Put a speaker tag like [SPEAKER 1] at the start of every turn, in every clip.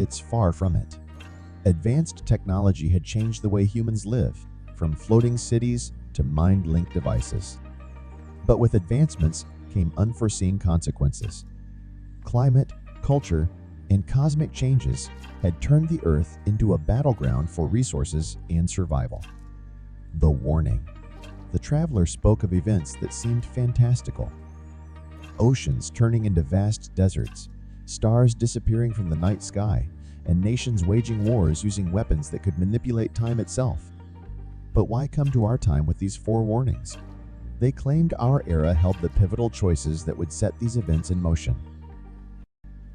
[SPEAKER 1] It's far from it. Advanced technology had changed the way humans live, from floating cities to mind-linked devices. But with advancements came unforeseen consequences. Climate, culture, and cosmic changes had turned the Earth into a battleground for resources and survival. The warning. The traveler spoke of events that seemed fantastical. Oceans turning into vast deserts, stars disappearing from the night sky, and nations waging wars using weapons that could manipulate time itself. But why come to our time with these forewarnings? They claimed our era held the pivotal choices that would set these events in motion.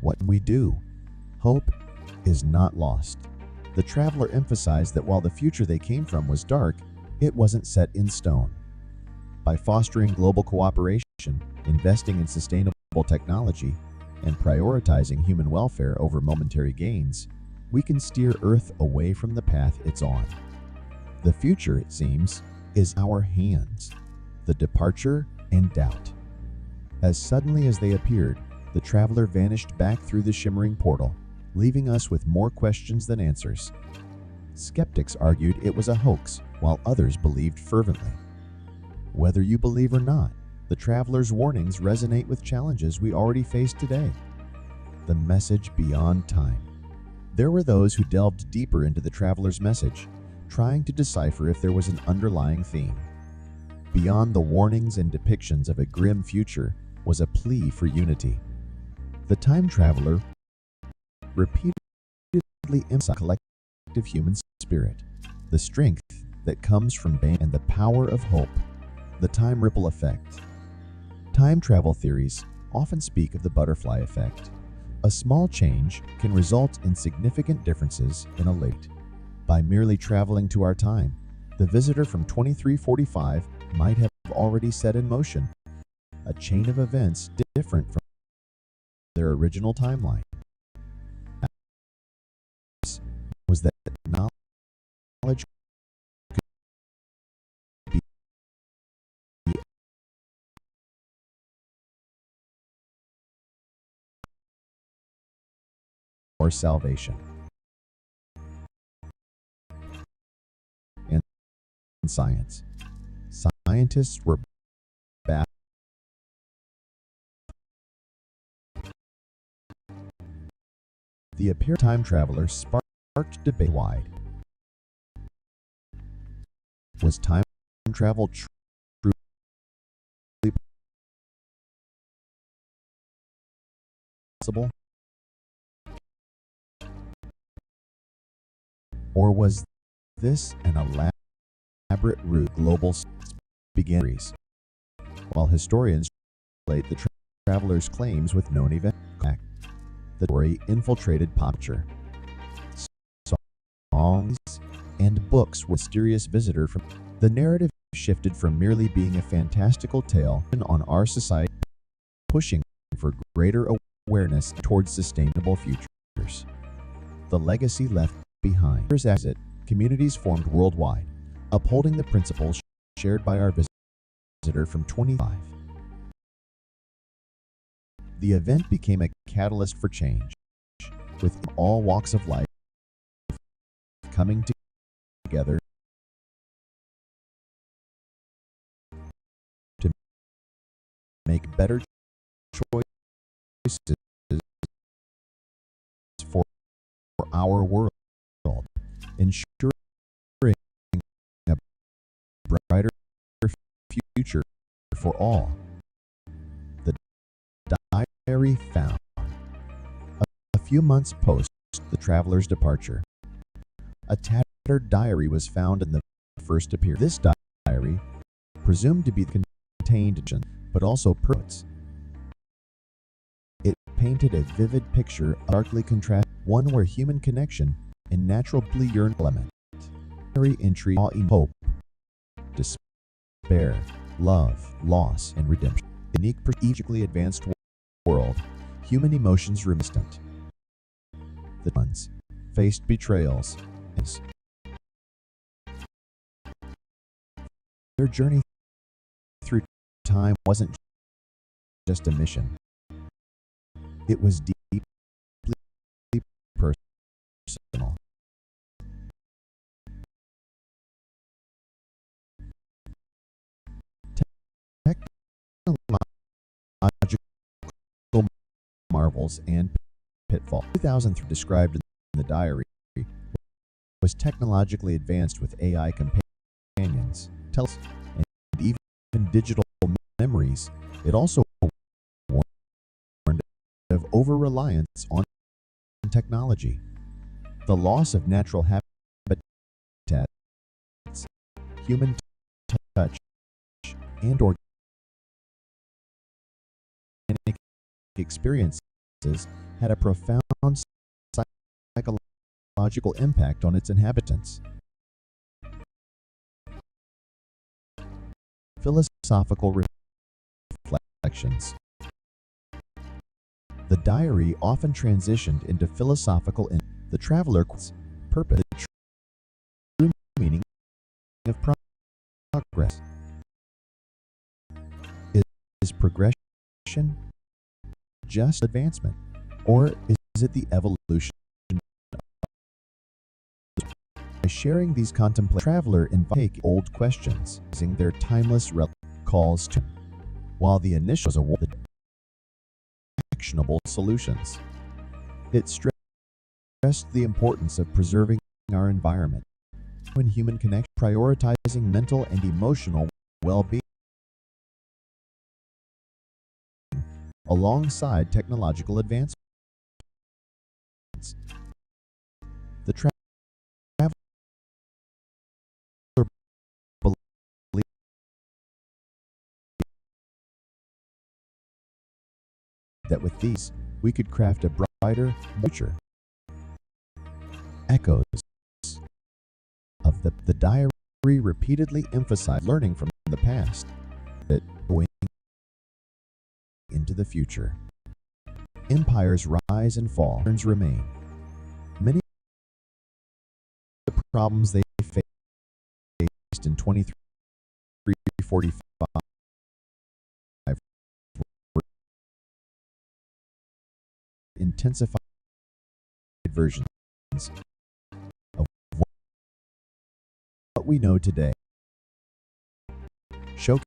[SPEAKER 1] What we do? Hope is not lost. The traveler emphasized that while the future they came from was dark, it wasn't set in stone. By fostering global cooperation, investing in sustainable technology, and prioritizing human welfare over momentary gains, we can steer Earth away from the path it's on. The future, it seems, is our hands. The departure and doubt. As suddenly as they appeared, the traveler vanished back through the shimmering portal, leaving us with more questions than answers. Skeptics argued it was a hoax, while others believed fervently. Whether you believe or not, the traveler's warnings resonate with challenges we already face today. The message beyond time. There were those who delved deeper into the traveler's message, trying to decipher if there was an underlying theme. Beyond the warnings and depictions of a grim future was a plea for unity. The time traveler repeatedly emphasized collective human spirit, the strength that comes from band and the power of hope. The time ripple effect. Time travel theories often speak of the butterfly effect. A small change can result in significant differences in a late. By merely traveling to our time, the visitor from 2345 might have already set in motion a chain of events different from their original timeline. Was that knowledge could be or salvation. And science. Scientists were baffled. The apparent time traveler sparked debate wide. Was time travel truly possible? Or was this an elaborate route global beginnings? While historians relate the traveler's claims with known events, the story infiltrated pop culture. Songs and books were mysterious visitor from the narrative shifted from merely being a fantastical tale on our society, pushing for greater awareness towards sustainable futures. The legacy left behind. As it, communities formed worldwide, upholding the principles shared by our visitor from 25. The event became a catalyst for change, with all walks of life coming together to make better choices for our world, ensuring a brighter future for all. The diary found. A few months post the traveler's departure, a tattered diary was found in the first appearance. This diary, presumed to be contained, but also notes. It painted a vivid picture, darkly contrasted, one where human connection and naturally yearn element. Diary entry saw in hope, despair, love, loss, and redemption. Unique, strategically advanced world, human emotions resistant. The ones faced betrayals. Their journey through time wasn't just a mission. It was deeply personal. marvels and pitfalls. 2003 described in the diary was technologically advanced with AI companions, and even digital memories. It also warned of over-reliance on technology, the loss of natural habitats, human touch, and organic experiences had a profound psychological impact on its inhabitants. Philosophical reflections. The diary often transitioned into philosophical. The traveler purpose, the true meaning of progress. Is progression just advancement, or is it the evolution? By sharing these contemplations, traveler invite old questions, using their timeless calls to, while the initials awarded actionable solutions. It stressed the importance of preserving our environment when human connection, prioritizing mental and emotional well-being alongside technological advancements. The traveler believed that with these, we could craft a brighter future. Echoes of the diary repeatedly emphasized learning from the past, that going into the future. Empires rise and fall, remain. Many of the problems they faced in 2345 were intensified versions of what we know today, showcasing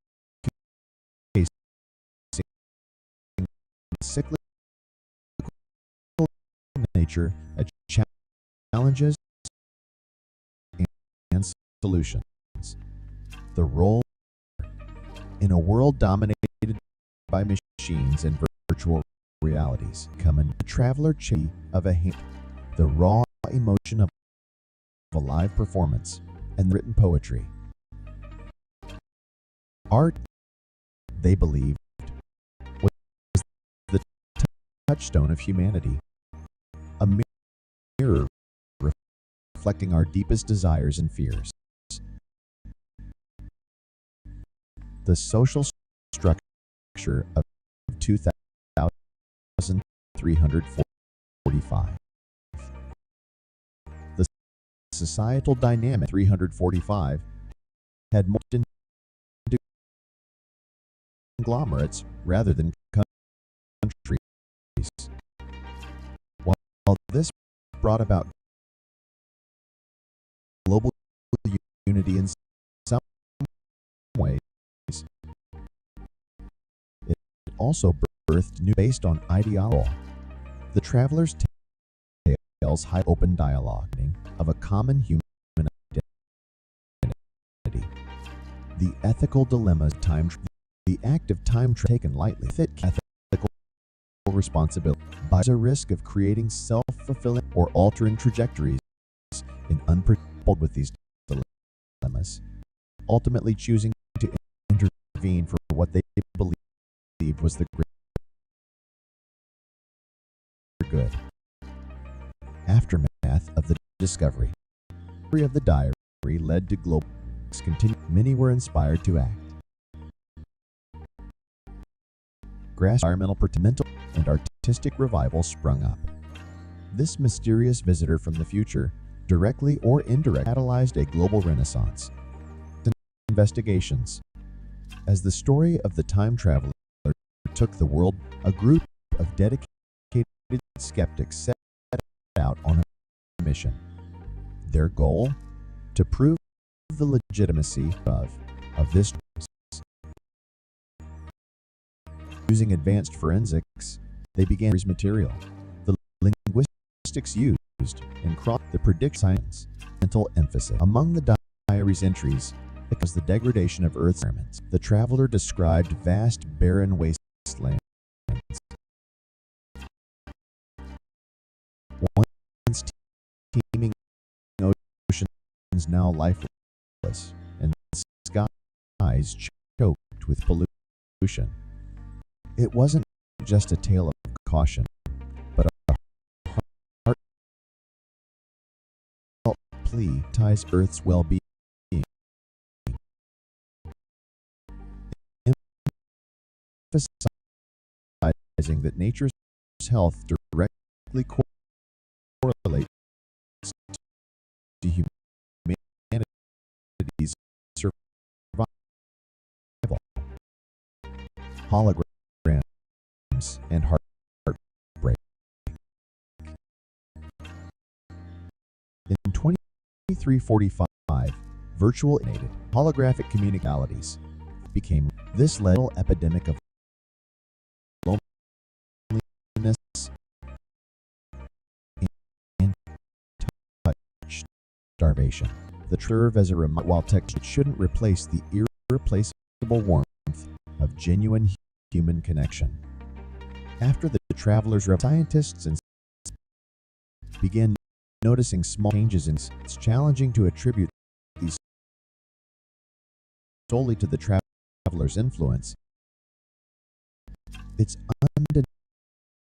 [SPEAKER 1] cyclical nature, challenges, and solutions. The role in a world dominated by machines and virtual realities, coming the traveler of the raw emotion of a live performance and written poetry. Art, they believed, was the touchstone of humanity, a mirror reflecting our deepest desires and fears. The social structure of 2345. The societal dynamic 345 had morphed into conglomerates rather than countries. While this brought about global unity in some ways, it also birthed new based on ideology. The traveler's tales high open dialogue of a common human identity. The ethical dilemmas of time, the act of time taken lightly, fit ethical responsibility by the risk of creating self-fulfilling or altering trajectories in unpredictable with these dilemmas, ultimately choosing to intervene for what they believed was the greater good. Aftermath of the discovery of the diary led to global continue. Many were inspired to act. Environmental mental and artistic revival sprung up. This mysterious visitor from the future, directly or indirectly, catalyzed a global renaissance. Investigations. As the story of the time traveler took the world, a group of dedicated skeptics set out on a mission. Their goal? To prove the legitimacy of this Using advanced forensics, they began to material. The linguistics used in the predict science, mental emphasis. Among the diary's entries, it was the degradation of Earth's environments. The traveler described vast, barren wastelands, once teeming oceans now lifeless, and skies choked with pollution. It wasn't just a tale of caution, but a heartfelt plea ties Earth's well-being, emphasizing that nature's health directly correlates to humanity's survival. Holograms and heartbreak. In 2345, virtual holographic communicalities became this led to an epidemic of loneliness and touch starvation. The serve as a reminder, while tech shouldn't replace the irreplaceable warmth of genuine human connection. After the travelers, scientists and began noticing small changes in it's challenging to attribute these solely to the traveler's influence. It's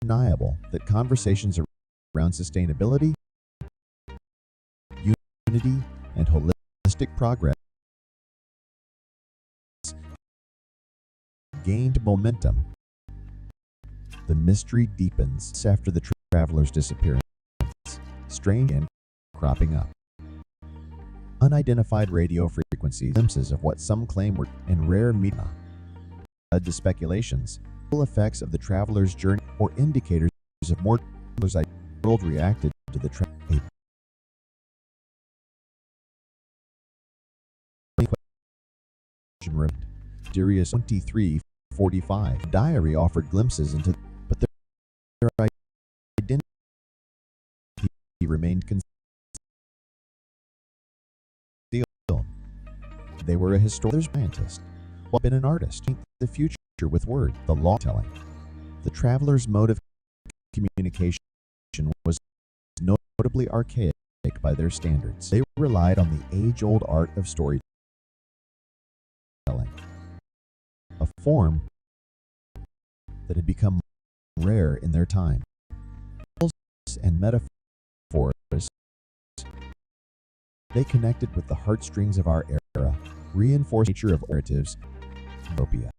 [SPEAKER 1] undeniable that conversations around sustainability, unity, and holistic progress gained momentum. The mystery deepens after the traveler's disappearance, strange and cropping up. Unidentified radio frequencies, glimpses of what some claim were in rare media, led to speculations, full effects of the traveler's journey, or indicators of more world reacted to the traveler. Sirius 2345 diary offered glimpses into, but their identity remained concealed. They were a historian scientist, while been an artist. The future with word, the law telling. The traveler's mode of communication was notably archaic by their standards. They relied on the age-old art of storytelling, a form that had become rare in their time. And metaphors, they connected with the heartstrings of our era, reinforced the nature of narratives, utopia.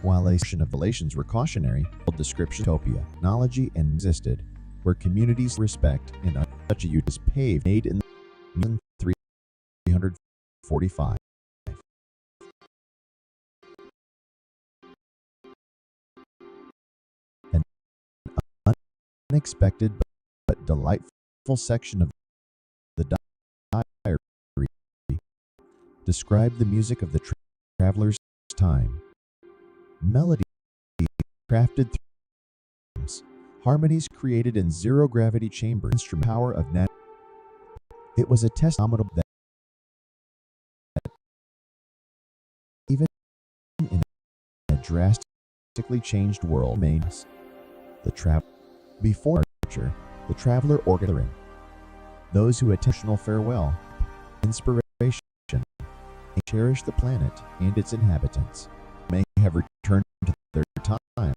[SPEAKER 1] While a section of relations were cautionary, description utopia, technology and existed, where communities respect and such a use is paved made in 345. An unexpected but delightful section of the diary described the music of the traveler's time. Melody crafted through harmonies created in zero-gravity chambers, instrument power of nat. It was a testimony that even in a drastically changed world remains. Before departure, the traveler orchestrated those who intentional farewell, inspiration, and cherish the planet and its inhabitants may have returned to their time,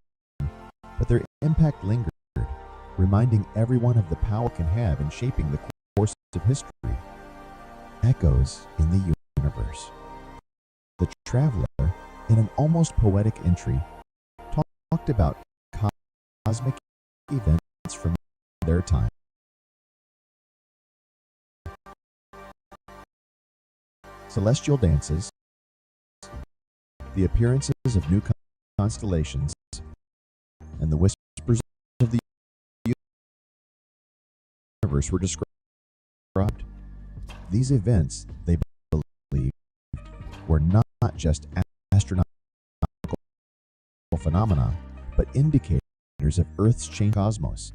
[SPEAKER 1] but their impact lingered, reminding everyone of the power it can have in shaping the course of history. Echoes in the universe. The traveler, in an almost poetic entry, talked about cosmic events from their time. Celestial dances, the appearances of new constellations, and the whispers of the universe were described. These events, they believed, were not just astronomical phenomena, but indicators of Earth's changing cosmos.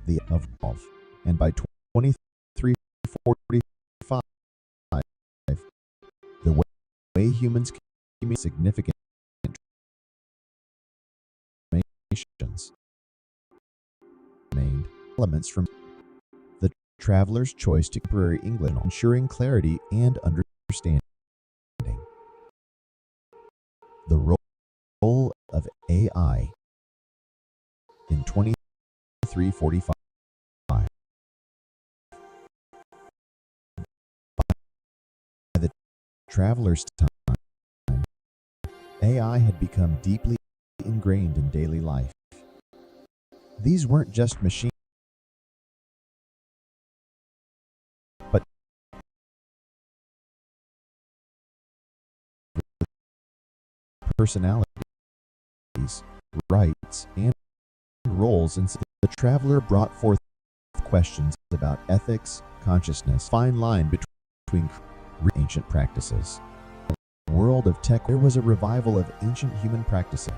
[SPEAKER 1] The evolve, and by 2345, the way humans communicate significant transformations remained elements from the traveler's choice to contemporary England, ensuring clarity and understanding. The role of AI in 2345. By the traveler's time, AI had become deeply ingrained in daily life. These weren't just machines, but personalities, rights, and roles, and the traveler brought forth questions about ethics, consciousness, fine line between ancient practices. In the world of tech, there was a revival of ancient human practices.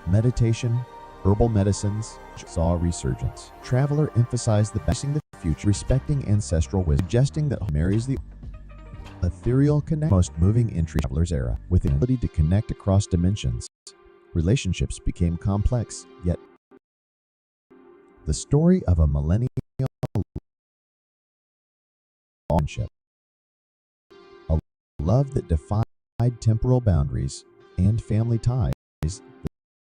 [SPEAKER 1] Meditation, herbal medicines saw a resurgence. Traveler emphasized the blessing the future, respecting ancestral wisdom, suggesting that marries the ethereal connect. Most moving entry traveler's era, with the ability to connect across dimensions. Relationships became complex, yet the story of a millennial relationship, a love that defied temporal boundaries and family ties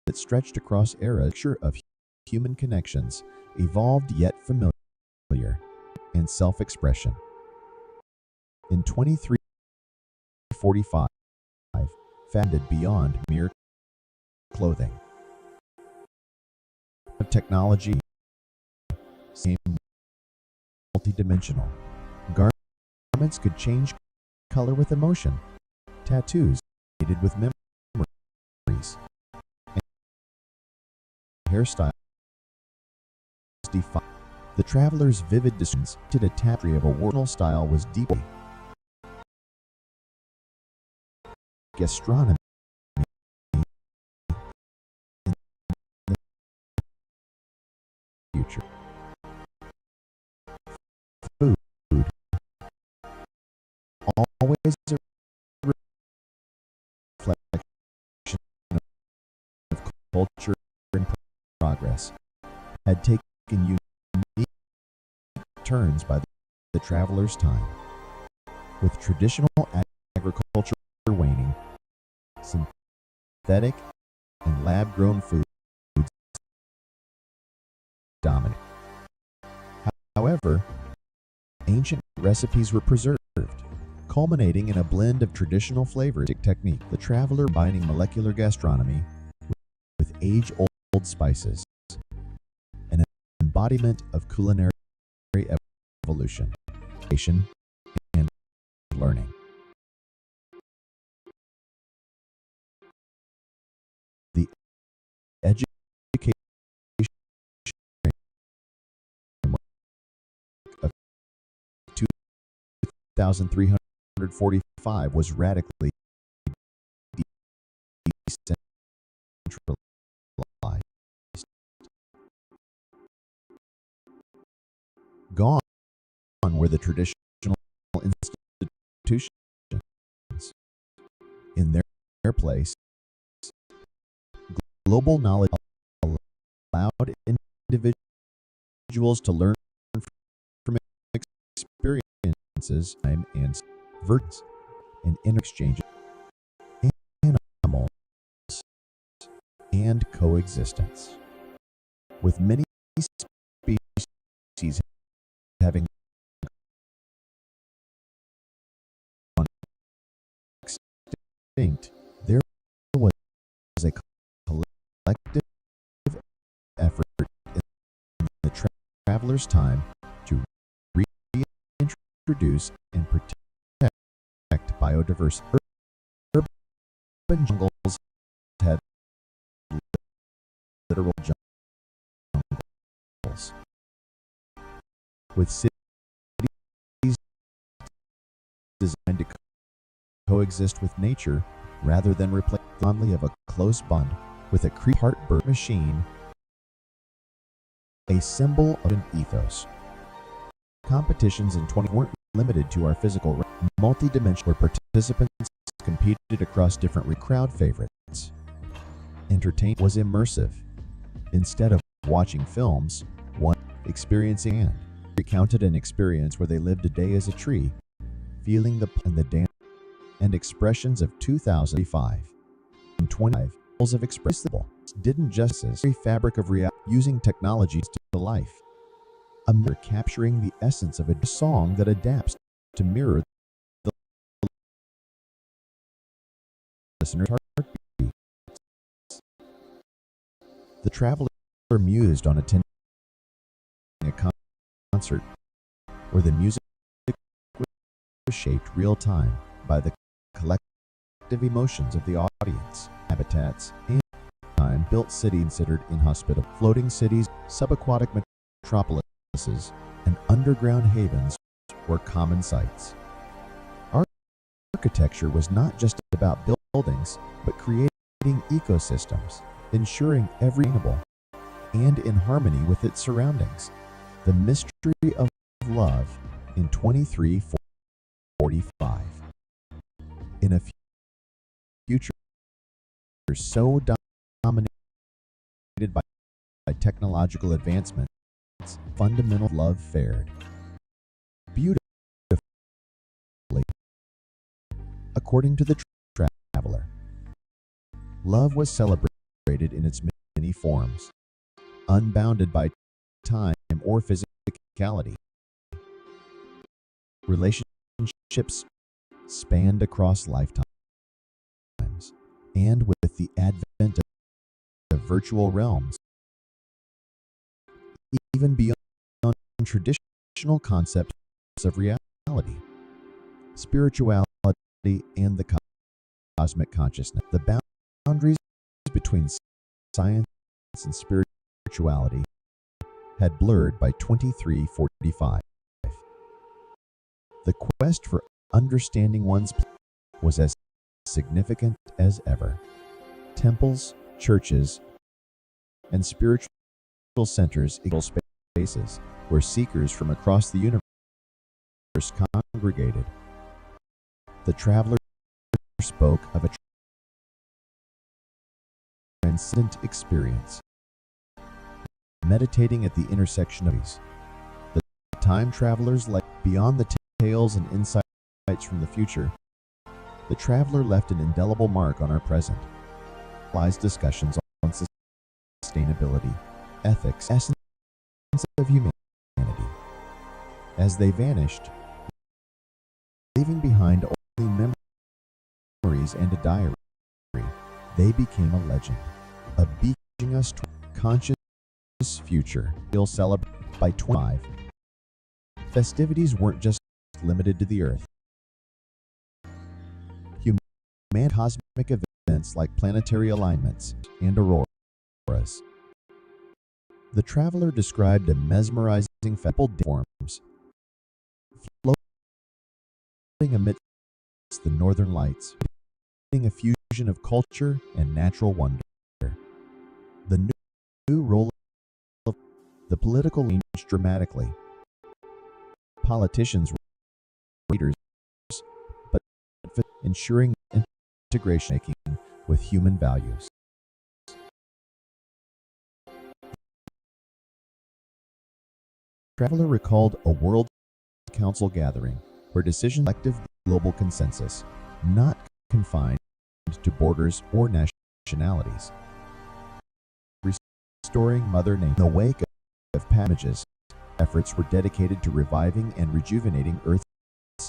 [SPEAKER 1] that stretched across eras. A picture of human connections, evolved yet familiar, and self-expression. In 2345, founded beyond mere clothing. Technology became multidimensional. Garments could change color with emotion. Tattoos created with memories. And hairstyle defined. The traveler's vivid description to the tapestry of a world style was deeply gastronomy. Future food, always a reflection of culture and progress, had taken unique turns by the traveler's time. With traditional agriculture waning, synthetic and lab-grown foods dominant. However, ancient recipes were preserved, culminating in a blend of traditional flavors technique. The traveler combining molecular gastronomy with age-old spices, an embodiment of culinary evolution, and learning. The education of 2345 was radically decentralized. Gone were the traditional institutions. In their place, global knowledge allowed individuals to learn from experiences and virtues and interchange animals and coexistence. With many species having gone extinct, there was a collective effort in the traveler's time to reintroduce and protect biodiversity. Urban jungles had literal jungles, with cities designed to coexist with nature rather than replace. only of a close bond with a heartburn machine, a symbol of an ethos. Competitions in 20 weren't limited to our physical realm. Multi-dimensional, where participants competed across different crowd favorites. Entertainment was immersive. Instead of watching films, one experiencing and recounted an experience where they lived a day as a tree, feeling the dance and expressions of 2005 and 25 of expressible didn't just as a fabric of reality using technologies to life. A mirror capturing the essence of a song that adapts to mirror the listener's heartbeat. The traveler mused on attending a concert where the music was shaped real time by the collective emotions of the audience. Habitats and time built city considered inhospitable. Floating cities, subaquatic metropolises, and underground havens were common sights. Architecture was not just about buildings, but creating ecosystems, ensuring every sustainable and in harmony with its surroundings. The mystery of love in 2345. In a future so dominated by technological advancements, fundamental love fared beautifully. According to the traveler, love was celebrated in its many forms, unbounded by time or physicality. Relationships spanned across lifetimes, and with the advent of virtual realms, even beyond traditional concepts of reality, spirituality, and the cosmic consciousness. The boundaries between science and spirituality had blurred by 2345. The quest for understanding one's place was as significant as ever. Temples, churches, and spiritual centers equal spaces where seekers from across the universe congregated. The traveler spoke of a transcendent experience, meditating at the intersection of these. The time travelers led beyond the tales and insights from the future. The traveler left an indelible mark on our present. Lies discussions on sustainability, ethics, essence of humanity. As they vanished, leaving behind only memories and a diary, they became a legend, a beacon us to conscious future. Still celebrated by 25. Festivities weren't just limited to the Earth. Human cosmic events like planetary alignments and auroras. The traveler described a mesmerizing festival forms floating amidst the northern lights, a fusion of culture and natural wonder. The new role of the political changed dramatically. Politicians were leaders, but ensuring integration making with human values. Traveler recalled a World Council gathering where decisions collective global consensus, not confined to borders or nationalities. Restoring Mother Nature. In the wake of passages, efforts were dedicated to reviving and rejuvenating Earth's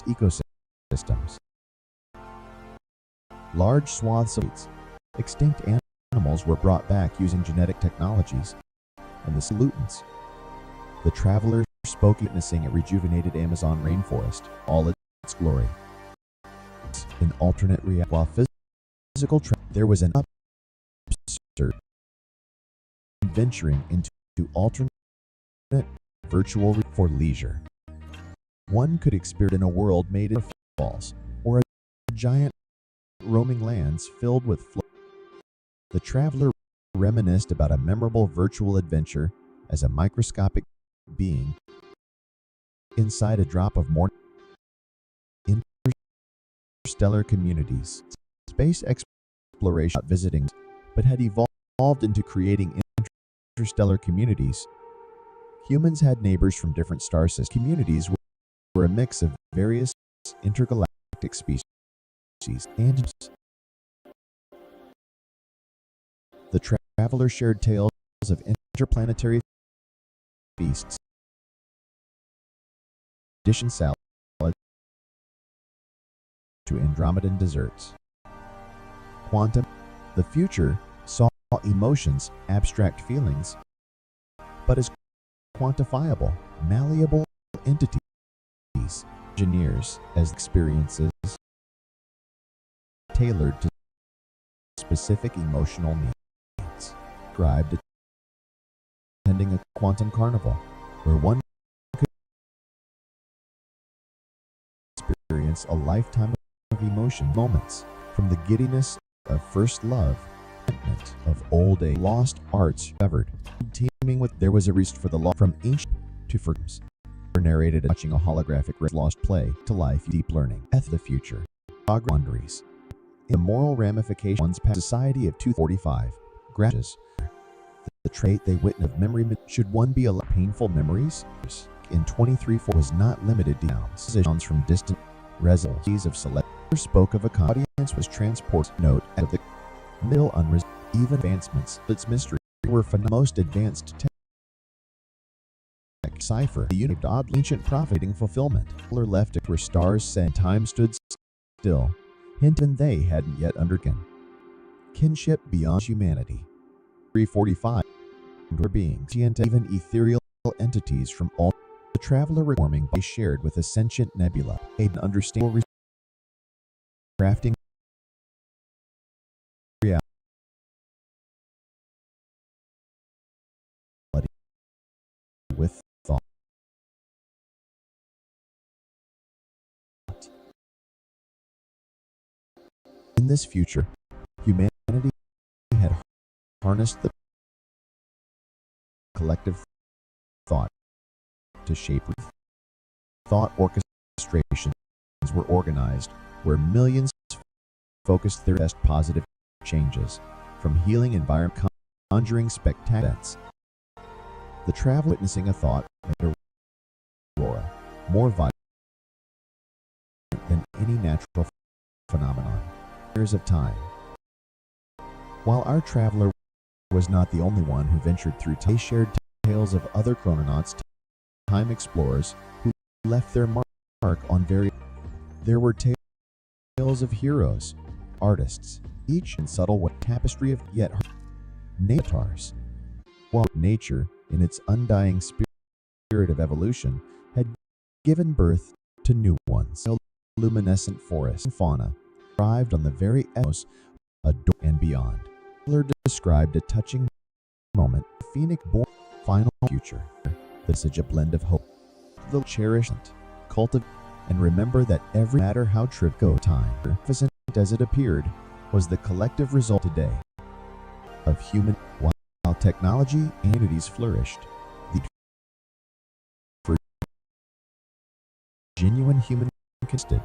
[SPEAKER 1] ecosystems. Large swaths of extinct animals were brought back using genetic technologies and the pollutants. The traveler spoke witnessing a rejuvenated Amazon rainforest, all its glory. In alternate reality, while physical there was an absurd venturing into alternate virtual for leisure. One could experience in a world made of falls or a giant roaming lands filled with The traveler reminisced about a memorable virtual adventure as a microscopic being inside a drop of morning interstellar communities. Space exploration visiting, but had evolved into creating interstellar communities. Humans had neighbors from different star systems. Communities were a mix of various intergalactic species and the traveler shared tales of interplanetary feasts, dishes salad to Andromedan desserts. Quantum, the future, saw emotions, abstract feelings, but as quantifiable, malleable entities, engineers as experiences tailored to specific emotional needs. Described attending a quantum carnival, where one could experience a lifetime of emotion moments, from the giddiness of first love, of old age, lost arts covered, teeming with there was a reason for the law from ancient to forms. Narrated watching a holographic lost play to life, deep learning, the future, boundaries, the moral ramifications. One's past society of 245, grudges, the trait they witness of memory. Should one be allowed painful memories? In 23/4 was not limited to sounds from distant residents of select. Spoke of a audience was transported. Note at the middle unresolved. Even advancements, its mystery were for the most advanced tech cipher. The unit of odd ancient profiting fulfillment. Left it where stars said time stood still, hinting they hadn't yet undergone kinship beyond humanity. 345 were beings, even ethereal entities from all. The traveler reforming by shared with a sentient nebula, aid an understanding crafting reality with thought. In this future, humanity had harnessed the collective thought to shape thought. Orchestrations were organized where millions focused their best positive changes, from healing environment conjuring spectacular events. The traveler witnessing a thought made aurora more vibrant than any natural phenomenon. Years of time. While our traveler was not the only one who ventured through time, they shared tales of other chrononauts, time explorers, who left their mark on various. There were tales of heroes, artists, each in subtle way, tapestry of yet natars. While nature, in its undying spirit of evolution, had given birth to new ones. Luminescent forests and fauna thrived on the very ethos and beyond. Miller described a touching moment, the phoenix born final future, the message a blend of hope, the cherished, cultivate, and remember that every matter how trivial time, magnificent as it appeared, was the collective result today of human. While technology and entities flourished, for genuine human consisted.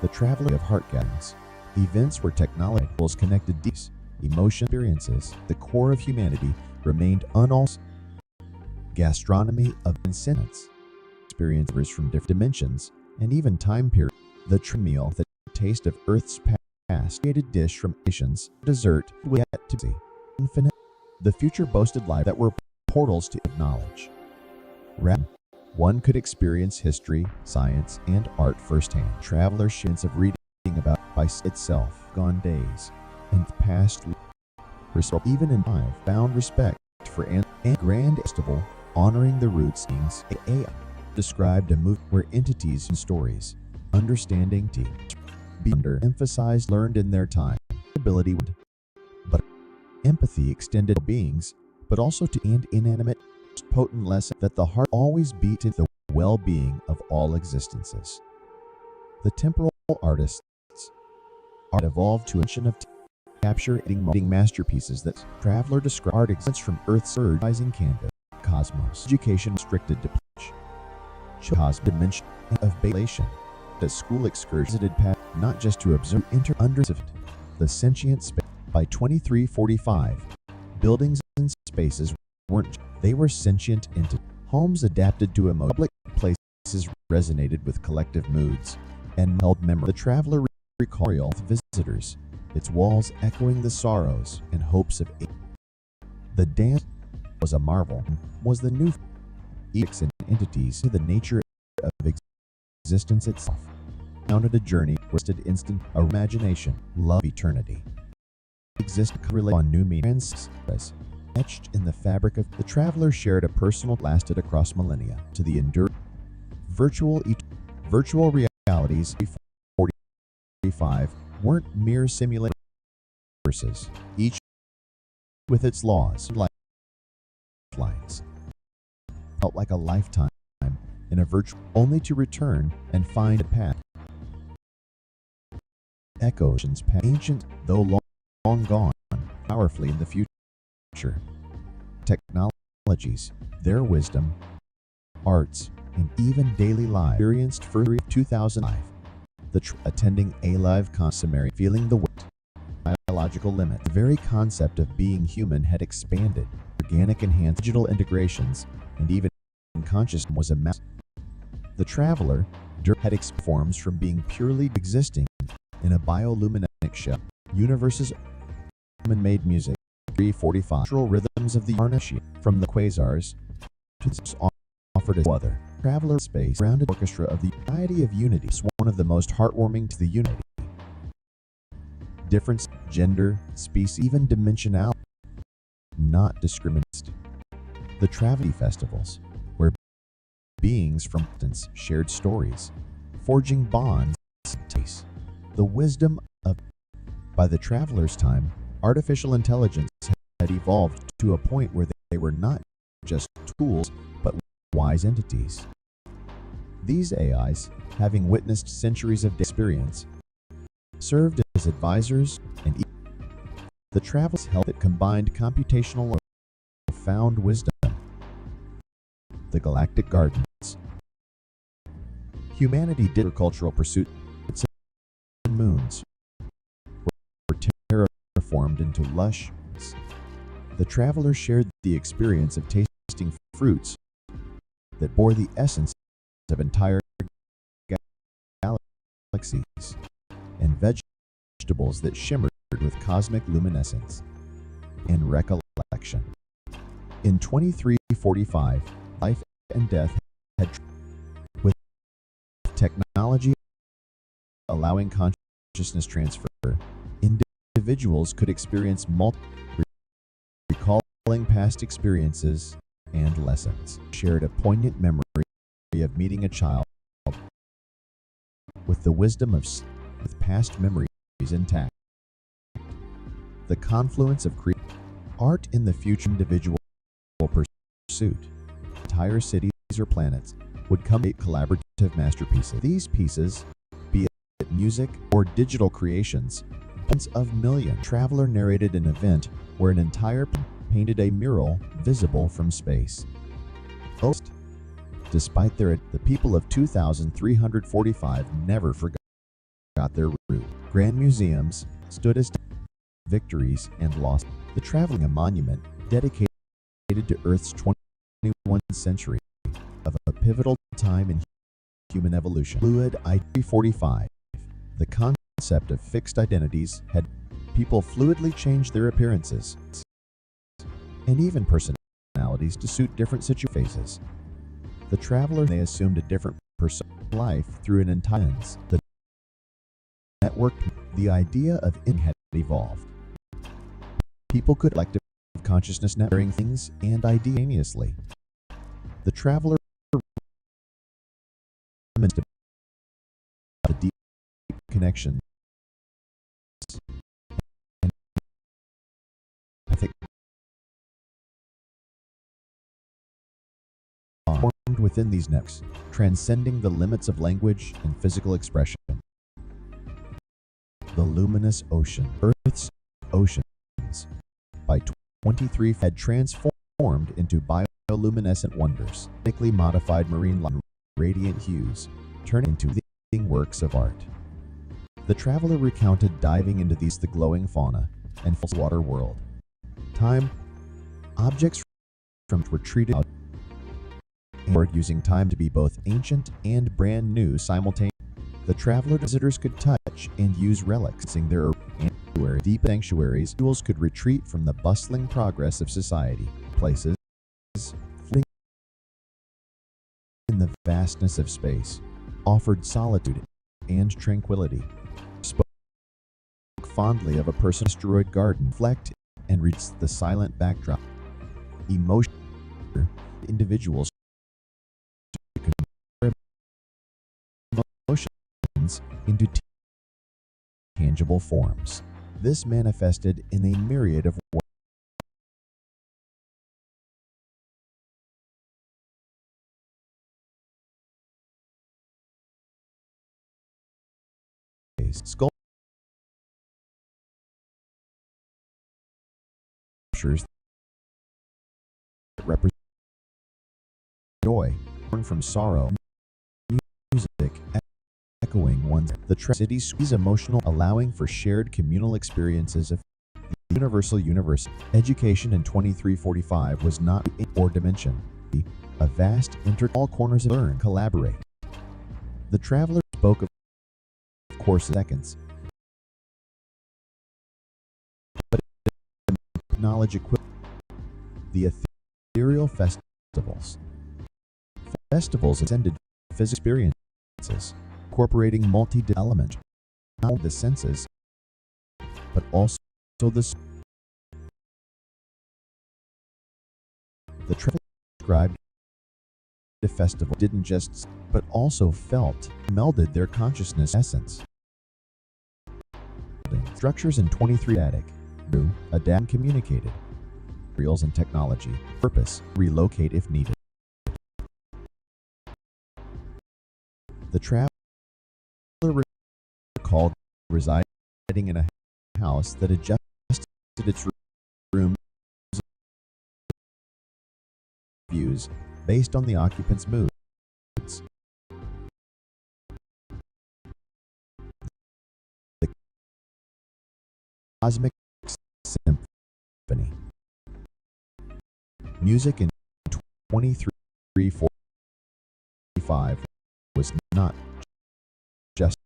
[SPEAKER 1] The traveling of heart gatherings, events where technology connected deep emotion experiences, the core of humanity remained unaltered. Gastronomy of sentence, experiences from different dimensions and even time periods. The meal, the taste of Earth's past, created dish from nations, dessert with yet to be infinite. The future boasted life that were portals to knowledge. One could experience history, science, and art firsthand. Traveler's chance of reading about by itself, gone days, and past even in time, found respect for and grand festival, honoring the roots things. Described a move where entities and stories, understanding be emphasized learned in their time, ability, but empathy extended beings, but also to and inanimate potent lesson that the heart always beat in the well-being of all existences. The temporal artists are evolved to ancient of capturing masterpieces that traveler described art exists from Earth's rising canvas. Cosmos. Education restricted to cosmic dimension of relation. The school excursion visited path not just to observe the sentient space. By 2345, buildings and spaces weren't, they were sentient entities. Homes adapted to emotion. Public places resonated with collective moods and held memory. The traveler recalled visitors, its walls echoing the sorrows and hopes of age. The dance was a marvel, was the new and entities to the nature of existence itself. Counted a journey, rested instant imagination, love eternity. Exist on new meanings, etched in the fabric of the traveler shared a personal lasted across millennia to the enduring virtual realities. 45 weren't mere simulations, each with its laws and lifelines. Felt like a lifetime in a virtual, only to return and find a path. Echoes ancient, though long gone, powerfully in the future. Technologies, their wisdom, arts, and even daily life experienced for 2005. Attending a live consummary, feeling the weight, biological limit. The very concept of being human had expanded. Organic enhanced digital integrations, and even consciousness was a mass. The traveler had forms from being purely existing in a bioluminescent shell. Universes human-made music. 345 natural rhythms of the harmonious, from the quasars to the offered as other. Traveler space rounded orchestra of the variety of unity, one of the most heartwarming to the unity. Difference, gender, species, even dimensionality, not discriminated. The Travel festivals, where beings from distance shared stories, forging bonds, the wisdom of. By the traveler's time, artificial intelligence had evolved to a point where they were not just tools, but wise entities. These AIs, having witnessed centuries of experience, served as advisors, and the travelers held that combined computational and profound wisdom. The Galactic Gardens. Humanity did agricultural pursuits and moons were terraformed into lush. The traveler shared the experience of tasting fruits that bore the essence of entire galaxies, and vegetables that shimmered with cosmic luminescence and recollection. In 2345, life and death had, with technology allowing consciousness transfer, individuals could experience recalling past experiences and lessons. Shared a poignant memory of meeting a child with the wisdom of with past memories intact. The confluence of art in the future individual pursuit. Entire cities or planets would come to collaborative masterpieces. These pieces, be it music or digital creations, tens of millions. Traveler narrated an event where an entire painted a mural visible from space. Despite the people of 2345 never forgot their root. Grand museums stood as victories and lost. The traveling a monument dedicated to Earth's 21st century of a pivotal time in human evolution. Fluid I-345. The concept of fixed identities had people fluidly change their appearances and even personalities to suit different situations. The traveler, they assumed a different life through an entire the network. The idea of had evolved. People could collective consciousness networking things and ideaneously. The traveler the deep connection and ethic formed within these networks, transcending the limits of language and physical expression. The luminous ocean. Earth's oceans. By 23 had transformed into bioluminescent wonders, genetically modified marine life, radiant hues, turning into living works of art. The traveler recounted diving into the glowing fauna and water world. Time, objects from were treated out and using time to be both ancient and brand new simultaneously. The traveler visitors could touch and use relics in their deep sanctuaries. Individuals could retreat from the bustling progress of society. Places floating in the vastness of space offered solitude and tranquility. Spoke fondly of a personal asteroid garden, reflect and reached the silent backdrop. Emotion individuals emotions into tangible forms. This manifested in a myriad of ways. Sculptures that represent joy, born from sorrow, music echoing one's. The city's emotional, allowing for shared communal experiences of the universal universe. Education in 2345 was not or dimension, a vast all corners of learn, collaborate. The traveler spoke of course seconds, but knowledge equivalent. The ethereal festivals. Festivals ascended physical experiences, incorporating multi-element, not the senses, but also the traveler described the festival didn't just, but also felt, melded their consciousness essence. Structures in 23 static, adapt and communicated. Materials and technology, purpose, relocate if needed. The traveler recalled residing in a house that adjusted its rooms views based on the occupant's moods. The cosmic symphony. Music in 2345 was not just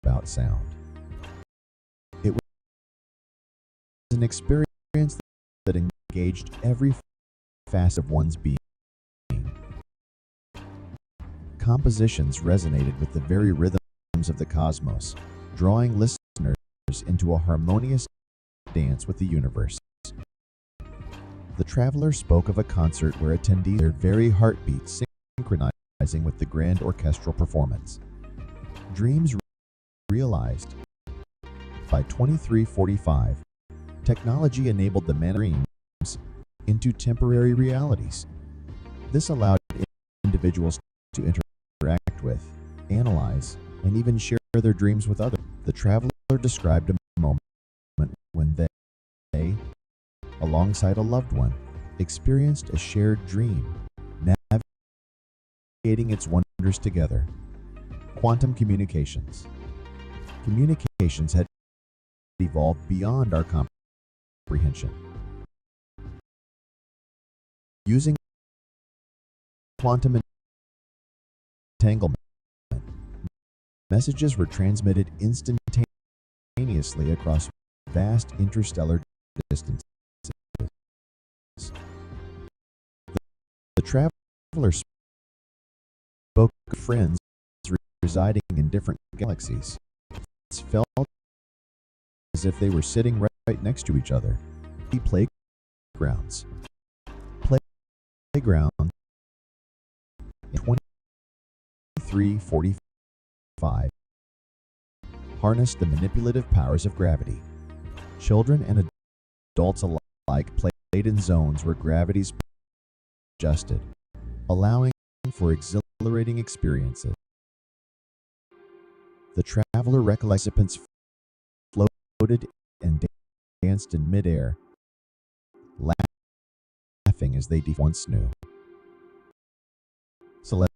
[SPEAKER 1] about sound. It was an experience that engaged every facet of one's being. Compositions resonated with the very rhythms of the cosmos, drawing listeners into a harmonious dance with the universe. The traveler spoke of a concert where attendees their very heartbeats synchronizing with the grand orchestral performance. Dreams realized. By 2345, technology enabled the man dreams into temporary realities. This allowed individuals to interact with, analyze, and even share their dreams with others. The traveler described a moment when they, alongside a loved one, experienced a shared dream, navigating its wonders together. Quantum communications. Communications had evolved beyond our comprehension. Using quantum entanglement, messages were transmitted instantaneously across vast interstellar distances. The traveler spoke of friends residing in different galaxies. It felt as if they were sitting right next to each other. Playgrounds. Playground in 2345 harnessed the manipulative powers of gravity. Children and adults alike played in zones where gravity's adjusted, allowing for exhilarating experiences. The traveler recollects participants floated and danced in midair, laughing as they once knew. Celestial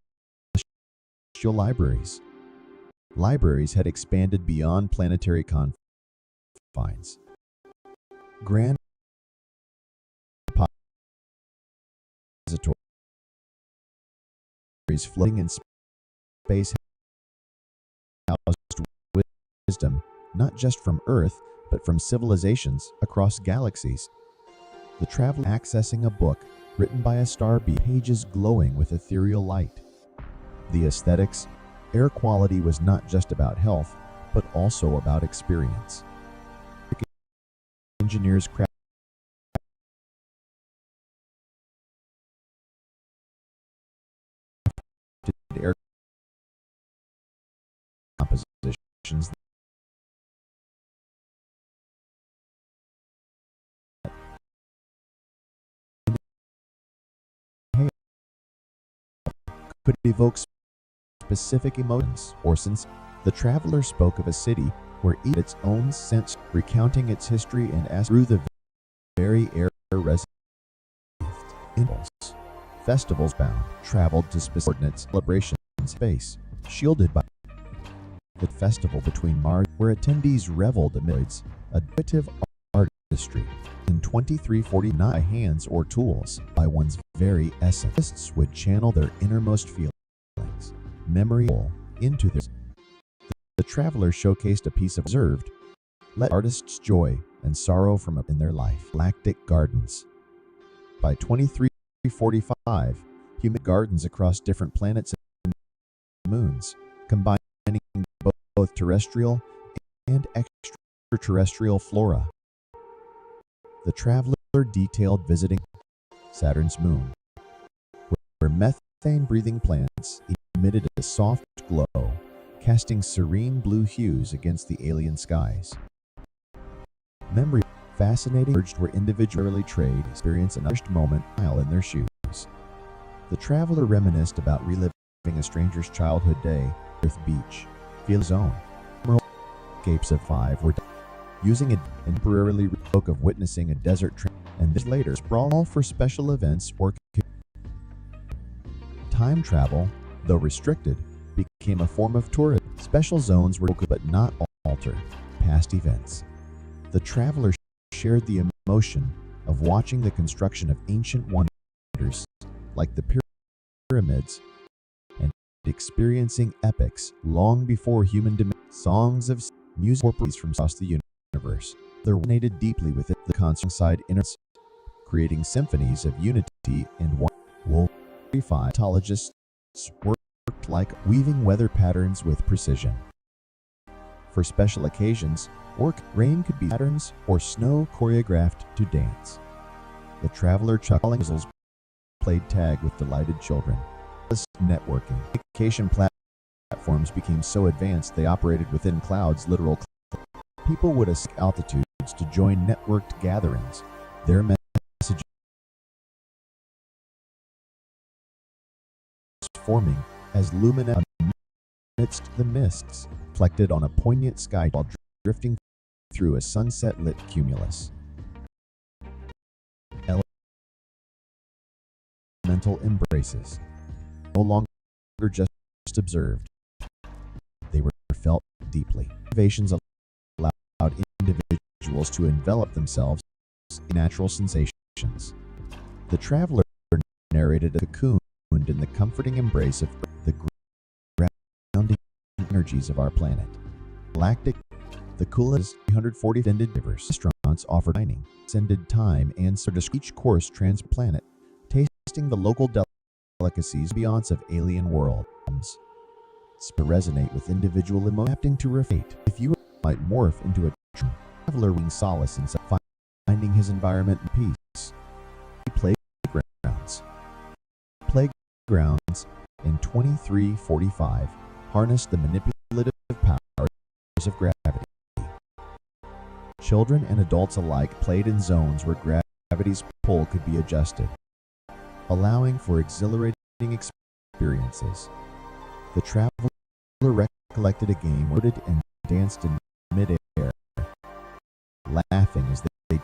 [SPEAKER 1] libraries. Libraries had expanded beyond planetary confines. Grand repositories floating in space housed wisdom, not just from Earth, but from civilizations across galaxies. The traveler accessing a book written by a star being, pages glowing with ethereal light. The aesthetics, air quality was not just about health, but also about experience. Engineers crafted air compositions that could evoke specific emotions or sense. The traveler spoke of a city where each its own sense, recounting its history and as through the very air resonated impulse. Festivals bound traveled to specific coordinates, celebrations, space, shielded by the festival between Mars, where attendees reveled amidst evocative artistry. In 2349, hands or tools, by one's very essence, artists would channel their innermost feelings, memory into their. The traveler showcased a piece of observed, let artists' joy and sorrow from in their life. Galactic gardens. By 2345, human gardens across different planets and moons, combining both terrestrial and extraterrestrial flora. The traveler detailed visiting Saturn's moon, where methane-breathing plants emitted a soft glow, casting serene blue hues against the alien skies. Memory fascinating urged where individually trade experience an unshed moment while in their shoes. The traveler reminisced about reliving a stranger's childhood day, Earth Beach, feel his own. Escapes of 5 were using a temporarily spoke of witnessing a desert train, and this later sprawl for special events or time travel, though restricted, became a form of tourism. Special zones were but not alter past events. The traveler shared the emotion of watching the construction of ancient wonders like the pyramids and experiencing epics long before human songs of music from across the universe. They resonated deeply within the concert innards, creating symphonies of unity and one. Wolfologists worked like weaving weather patterns with precision. For special occasions, rain could be patterns or snow choreographed to dance. The traveler chuckling whistles played tag with delighted children. Networking. Communication platforms became so advanced they operated within clouds, literal people would ask altitudes to join networked gatherings. Their messages forming as lumina amidst the mists, reflected on a poignant sky while drifting through a sunset-lit cumulus. Elemental embraces, no longer just observed, they were felt deeply. Innovations allowed individuals to envelop themselves in natural sensations. The traveler narrated a cocooned in the comforting embrace of the grounding energies of our planet. Galactic, the coolest 340 vended rivers. Restaurants offered dining, extended time, and each course transplanet, tasting the local delicacies, ambiance of alien worlds. Resonate with individual adapting to refate. If you might morph into a traveler wing solace in finding his environment in peace. Playgrounds in 2345 harnessed the manipulative powers of gravity. Children and adults alike played in zones where gravity's pull could be adjusted, allowing for exhilarating experiences. The traveler recollected a game, rooted and danced in midair, laughing as they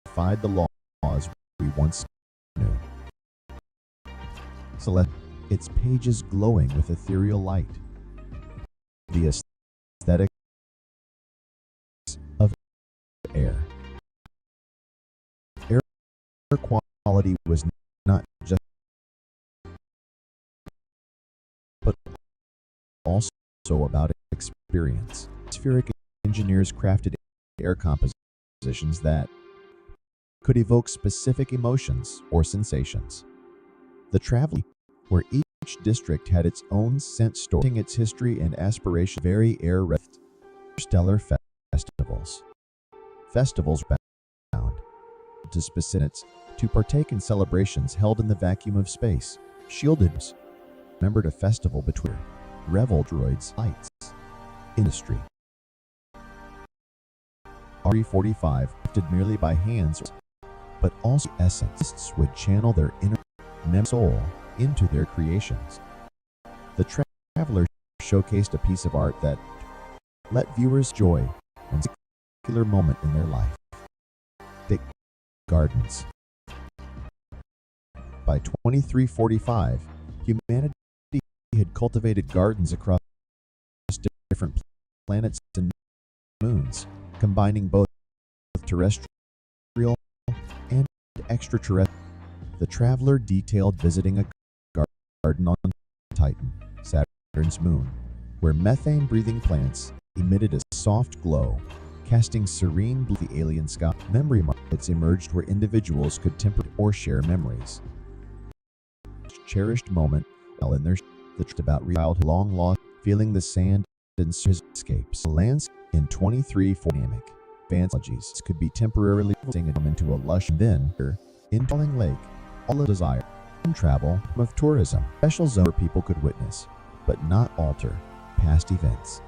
[SPEAKER 1] defied the laws we once knew. Celeste, its pages glowing with ethereal light. The aesthetic of air. Air quality was not just but also about experience. Atmospheric engineers crafted air compositions that could evoke specific emotions or sensations. The traveler, where each district had its own scent story, its history and aspiration, very air rest. Stellar festivals. Festivals bound to specifics to partake in celebrations held in the vacuum of space. Shielded remembered a festival between revel droids lights industry. RE45 lifted merely by hands, but also essence would channel their inner soul into their creations. The traveler showcased a piece of art that let viewers joy and a particular moment in their life. Thick gardens. By 2345, humanity had cultivated gardens across different planets and moons, combining both terrestrial and extraterrestrial. The traveler detailed visiting a garden on Titan, Saturn's moon, where methane-breathing plants emitted a soft glow, casting serene blue the alien sky. Memory markets emerged where individuals could temper or share memories. Cherished moment while in their about childhood long lost, feeling the sand and escapes. Lands in 23 dynamic advances could be temporarily them into a lush, then in Falling Lake, all of desire and travel of tourism, special zone where people could witness, but not alter, past events.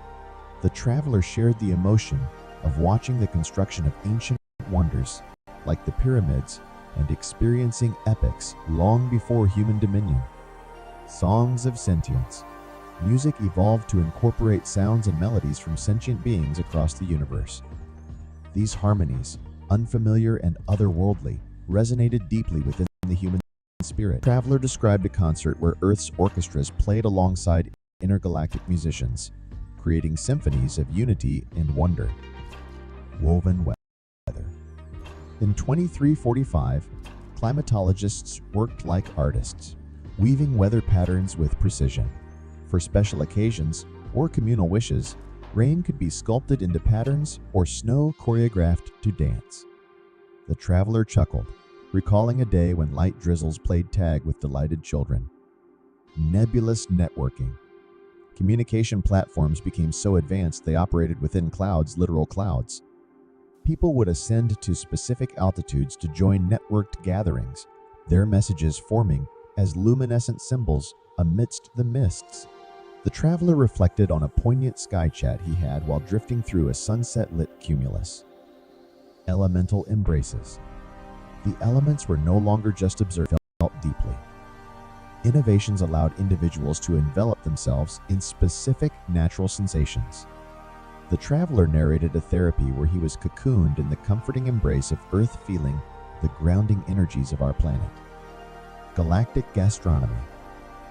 [SPEAKER 1] The traveler shared the emotion of watching the construction of ancient wonders like the pyramids and experiencing epics long before human dominion. Songs of sentience. Music evolved to incorporate sounds and melodies from sentient beings across the universe. These harmonies, unfamiliar and otherworldly, resonated deeply within the human spirit. The traveler described a concert where Earth's orchestras played alongside intergalactic musicians, creating symphonies of unity and wonder. Woven weather. In 2345, climatologists worked like artists, weaving weather patterns with precision. For special occasions or communal wishes, rain could be sculpted into patterns or snow choreographed to dance. The traveler chuckled, recalling a day when light drizzles played tag with delighted children. Nebulous networking. Communication platforms became so advanced they operated within clouds, literal clouds. People would ascend to specific altitudes to join networked gatherings, their messages forming as luminescent symbols amidst the mists. The traveler reflected on a poignant sky chat he had while drifting through a sunset-lit cumulus. Elemental embraces. The elements were no longer just observed, felt deeply. Innovations allowed individuals to envelop themselves in specific natural sensations. The traveler narrated a therapy where he was cocooned in the comforting embrace of Earth, feeling the grounding energies of our planet. Galactic gastronomy.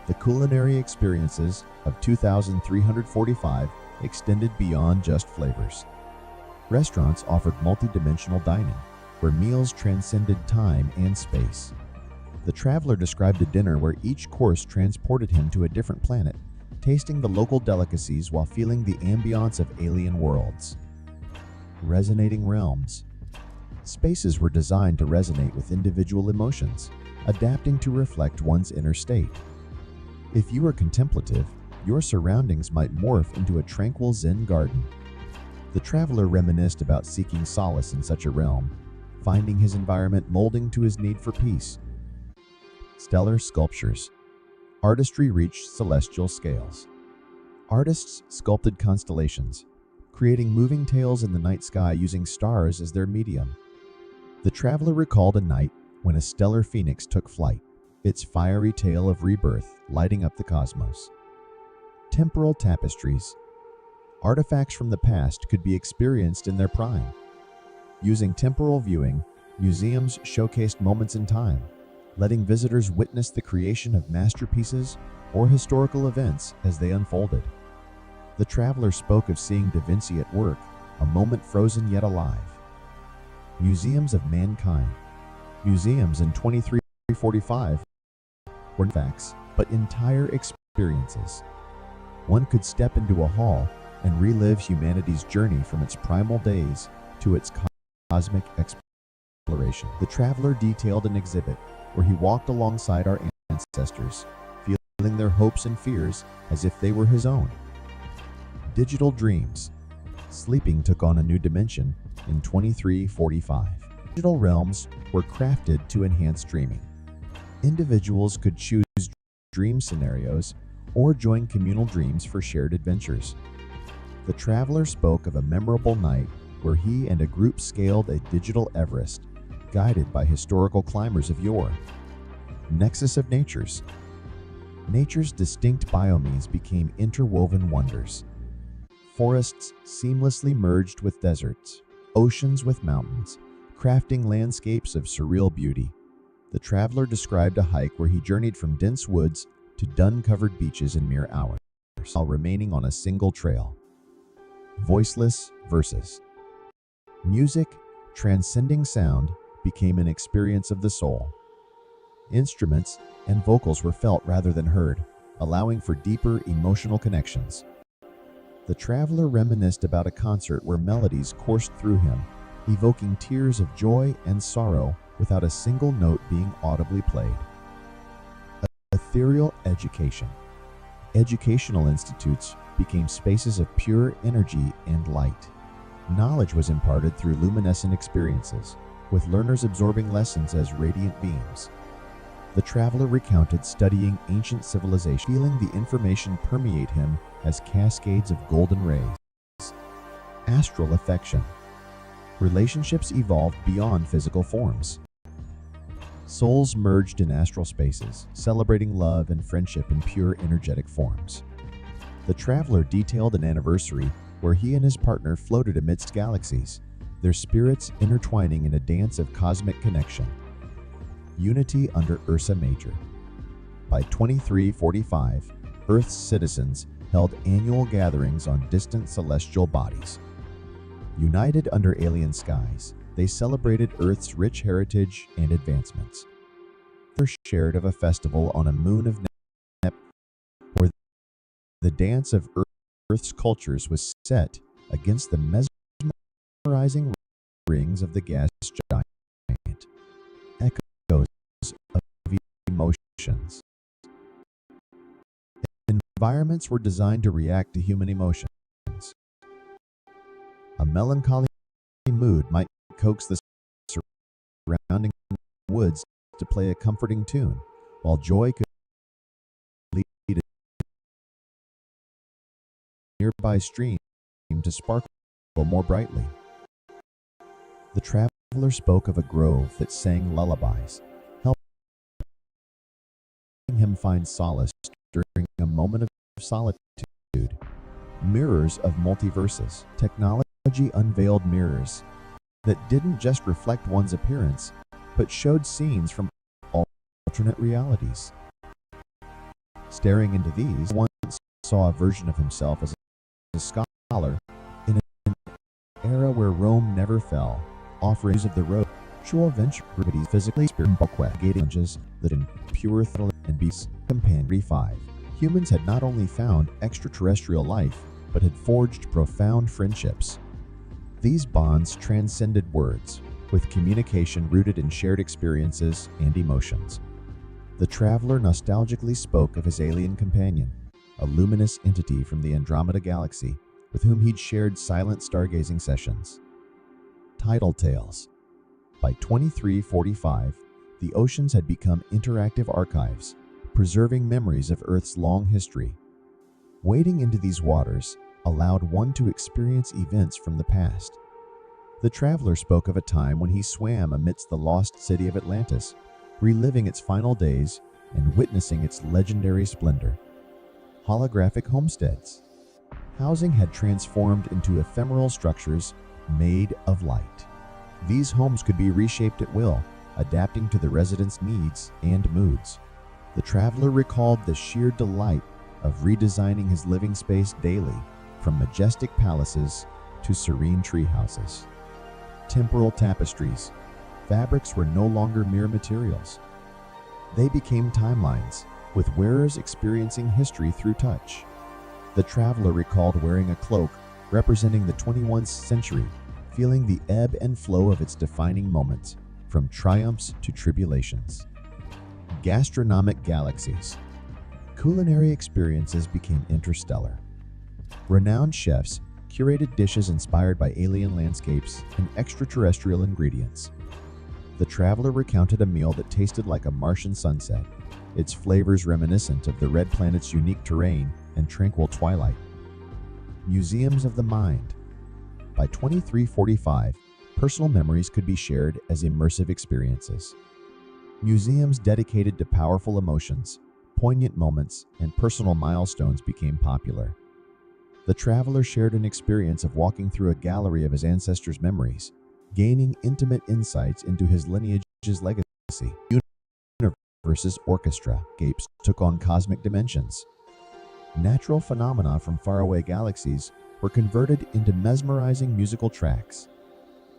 [SPEAKER 1] The culinary experiences of 2345 extended beyond just flavors. Restaurants offered multidimensional dining, where meals transcended time and space. The traveler described a dinner where each course transported him to a different planet, tasting the local delicacies while feeling the ambiance of alien worlds. Resonating realms. Spaces were designed to resonate with individual emotions, adapting to reflect one's inner state. If you are contemplative, your surroundings might morph into a tranquil Zen garden. The traveler reminisced about seeking solace in such a realm, finding his environment molding to his need for peace. Stellar sculptures. Artistry reached celestial scales. Artists sculpted constellations, creating moving tales in the night sky using stars as their medium. The traveler recalled a night when a stellar phoenix took flight, its fiery tale of rebirth lighting up the cosmos. Temporal tapestries. Artifacts from the past could be experienced in their prime. Using temporal viewing, museums showcased moments in time, letting visitors witness the creation of masterpieces or historical events as they unfolded. The traveler spoke of seeing Da Vinci at work, a moment frozen yet alive. Museums of mankind. Museums in 2345 were not facts, but entire experiences. One could step into a hall and relive humanity's journey from its primal days to its cosmic exploration. The traveler detailed an exhibit where he walked alongside our ancestors, feeling their hopes and fears as if they were his own. Digital dreams. Sleeping took on a new dimension in 2345. Digital realms were crafted to enhance dreaming. Individuals could choose dream scenarios or join communal dreams for shared adventures. The traveler spoke of a memorable night where he and a group scaled a digital Everest, guided by historical climbers of yore. Nexus of natures. Nature's distinct biomes became interwoven wonders. Forests seamlessly merged with deserts, oceans with mountains, crafting landscapes of surreal beauty. The traveler described a hike where he journeyed from dense woods to dun-covered beaches in mere hours, while remaining on a single trail. Voiceless verses. Music, transcending sound, became an experience of the soul. Instruments and vocals were felt rather than heard, allowing for deeper emotional connections. The traveler reminisced about a concert where melodies coursed through him, evoking tears of joy and sorrow without a single note being audibly played. Ethereal education. Educational institutes became spaces of pure energy and light. Knowledge was imparted through luminescent experiences, with learners absorbing lessons as radiant beams. The traveler recounted studying ancient civilization, feeling the information permeate him as cascades of golden rays. Astral affection. Relationships evolved beyond physical forms. Souls merged in astral spaces, celebrating love and friendship in pure energetic forms. The traveler detailed an anniversary where he and his partner floated amidst galaxies, their spirits intertwining in a dance of cosmic connection. Unity under Ursa Major. By 2345, Earth's citizens held annual gatherings on distant celestial bodies. United under alien skies, they celebrated Earth's rich heritage and advancements. They shared of a festival on a moon of Neptune, where the dance of Earth's cultures was set against the mesmerizing rings of the gas giant. Echoes of emotions. Environments were designed to react to human emotions. A melancholy mood might coax the surrounding woods to play a comforting tune, while joy could lead a nearby stream to sparkle more brightly. The traveler spoke of a grove that sang lullabies, helping him find solace during a moment of solitude. Mirrors of multiverses. Technology unveiled mirrors that didn't just reflect one's appearance, but showed scenes from alternate realities. Staring into these, one saw a version of himself as a scholar in an era where Rome never fell, offering of the road, actual venture, physically, spiritual challenges that in pure thrill and beasts. Companion 5. Humans had not only found extraterrestrial life, but had forged profound friendships. These bonds transcended words, with communication rooted in shared experiences and emotions. The traveler nostalgically spoke of his alien companion, a luminous entity from the Andromeda Galaxy, with whom he'd shared silent stargazing sessions. Tidal tales. By 2345, the oceans had become interactive archives, preserving memories of Earth's long history. Wading into these waters allowed one to experience events from the past. The traveler spoke of a time when he swam amidst the lost city of Atlantis, reliving its final days and witnessing its legendary splendor. Holographic homesteads. Housing had transformed into ephemeral structures made of light. These homes could be reshaped at will, adapting to the residents' needs and moods. The traveler recalled the sheer delight of redesigning his living space daily, from majestic palaces to serene tree houses. Temporal tapestries. Fabrics were no longer mere materials. They became timelines, with wearers experiencing history through touch. The traveler recalled wearing a cloak representing the 21st century, feeling the ebb and flow of its defining moments, from triumphs to tribulations. Gastronomic galaxies. Culinary experiences became interstellar. Renowned chefs curated dishes inspired by alien landscapes and extraterrestrial ingredients. The traveler recounted a meal that tasted like a Martian sunset, its flavors reminiscent of the red planet's unique terrain and tranquil twilight. Museums of the mind. By 2345, personal memories could be shared as immersive experiences. Museums dedicated to powerful emotions, poignant moments, and personal milestones became popular. The traveler shared an experience of walking through a gallery of his ancestors' memories, gaining intimate insights into his lineage's legacy. Universe's orchestra-scapes took on cosmic dimensions. Natural phenomena from faraway galaxies were converted into mesmerizing musical tracks.